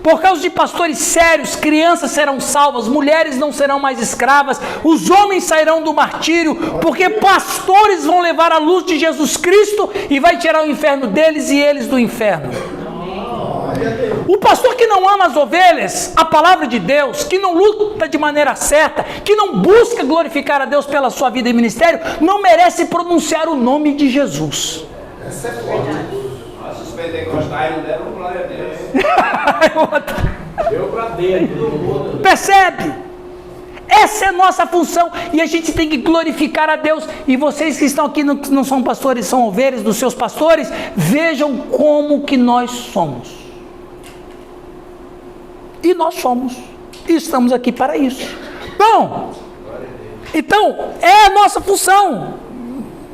Por causa de pastores sérios, crianças serão salvas, mulheres não serão mais escravas, os homens sairão do martírio, porque pastores vão levar a luz de Jesus Cristo e vai tirar o inferno deles e eles do inferno. O pastor que não ama as ovelhas, a palavra de Deus, que não luta de maneira certa, que não busca glorificar a Deus pela sua vida e ministério, não merece pronunciar o nome de Jesus. Essa é forte. Os pentecostais não deram glória a Deus. Deu pra dentro. Percebe? Essa é a nossa função e a gente tem que glorificar a Deus. E vocês que estão aqui não são pastores, são ovelhas dos seus pastores, vejam como que nós somos. E nós somos. E estamos aqui para isso. Então é a nossa função.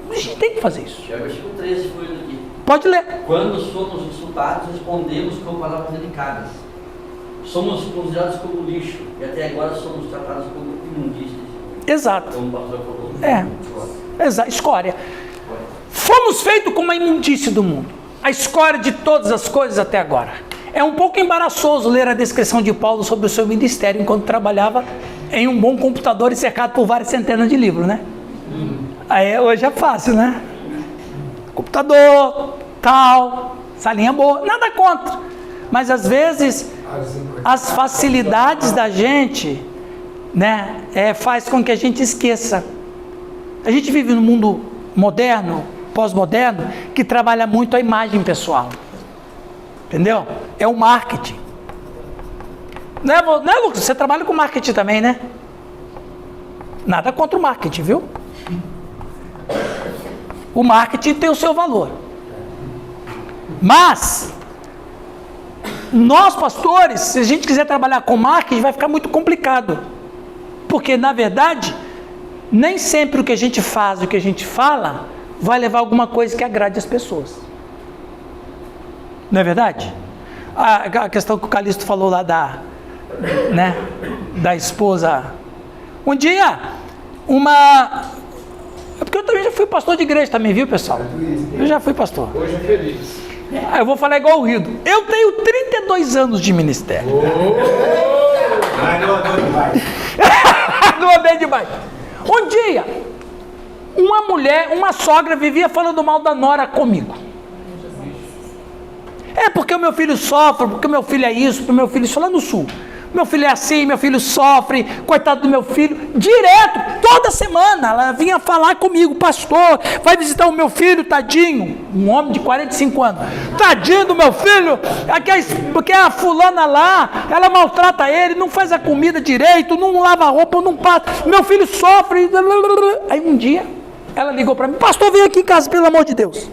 A gente tem que fazer isso. Já versículo 13 foi aqui. Pode ler. Quando somos insultados, respondemos com palavras delicadas. Somos considerados como lixo e até agora somos tratados como imundícies. Exato. Como o pastor falou. Exato. Escória. Fomos feitos como a imundície do mundo. A escória de todas as coisas até agora. É um pouco embaraçoso ler a descrição de Paulo sobre o seu ministério enquanto trabalhava em um bom computador e cercado por várias centenas de livros, né? Aí hoje é fácil, né? Computador, tal, salinha boa, nada contra. Mas às vezes as facilidades da gente, né, faz com que a gente esqueça. A gente vive num mundo moderno, pós-moderno, que trabalha muito a imagem pessoal. Entendeu? É o marketing. Não é, Lucas? Você trabalha com marketing também, né? Nada contra o marketing, viu? O marketing tem o seu valor. Mas nós pastores, se a gente quiser trabalhar com marketing, vai ficar muito complicado. Porque, na verdade, nem sempre o que a gente faz, o que a gente fala, vai levar a alguma coisa que agrade as pessoas. Não é verdade? A questão que o Calixto falou lá da esposa. Um dia, é porque eu também já fui pastor de igreja também, viu, pessoal? Eu já fui pastor. Hoje é feliz. Eu vou falar igual o Rido. Eu tenho 32 anos de ministério. Não andei demais. Um dia, uma sogra vivia falando mal da nora comigo. É porque o meu filho sofre, porque o meu filho é isso, porque o meu filho, isso lá no sul. Meu filho é assim, meu filho sofre, coitado do meu filho. Direto, toda semana, ela vinha falar comigo, pastor, vai visitar o meu filho, tadinho. Um homem de 45 anos. Tadinho do meu filho, porque a fulana lá, ela maltrata ele, não faz a comida direito, não lava a roupa, não passa. Meu filho sofre. Aí um dia, ela ligou para mim, pastor, vem aqui em casa, pelo amor de Deus.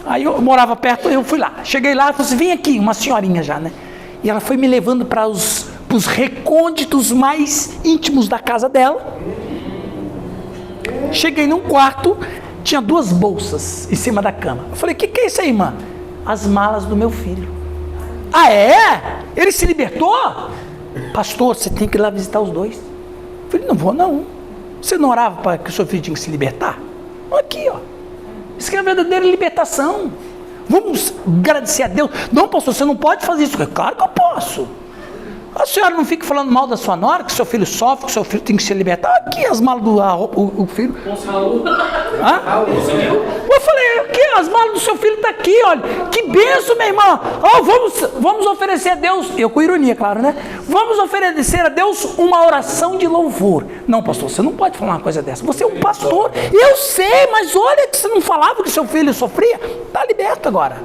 Aí eu morava perto, eu fui lá. Cheguei lá, falei assim, vem aqui, uma senhorinha já, né? E ela foi me levando para os recônditos mais íntimos da casa dela. Cheguei num quarto, tinha 2 bolsas em cima da cama. Eu falei, o que é isso aí, irmã? As malas do meu filho. Ah, é? Ele se libertou? Pastor, você tem que ir lá visitar os 2. Eu falei, não vou não. Você não orava para que o seu filho tinha que se libertar? Aqui, ó. Isso que é a verdadeira libertação. Vamos agradecer a Deus. Não, pastor, você não pode fazer isso. Claro que eu posso. A senhora não fica falando mal da sua nora, que seu filho sofre, que seu filho tem que se libertar. Aqui as malas do o filho. Hã? Eu falei, aqui as malas do seu filho estão aqui, olha. Que benção, minha irmã. Oh, vamos oferecer a Deus, eu com ironia, claro, né? Vamos oferecer a Deus uma oração de louvor. Não, pastor, você não pode falar uma coisa dessa. Você é um pastor. Eu sei, mas olha que você não falava que seu filho sofria. Está liberto agora.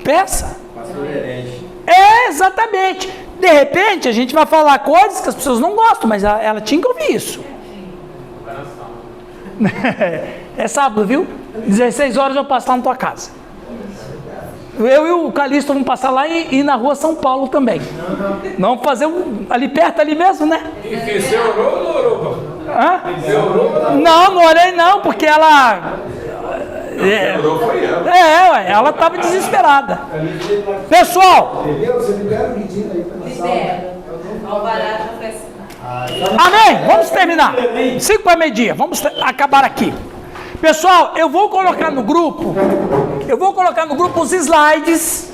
Peça. Pastor herege. É, exatamente. De repente, a gente vai falar coisas que as pessoas não gostam, mas ela tinha que ouvir isso. É sábado, viu? 16 horas eu passo lá na tua casa. Eu e o Calixto vamos passar lá e na rua São Paulo também. Não vamos fazer ali perto, ali mesmo, né? E você orou ou não orou? Hã? Você orou ou não? Não orei não, porque ela... ela estava desesperada. Pessoal, amém? Vamos terminar. 5 para meio-dia. Vamos acabar aqui. Pessoal, eu vou colocar no grupo os slides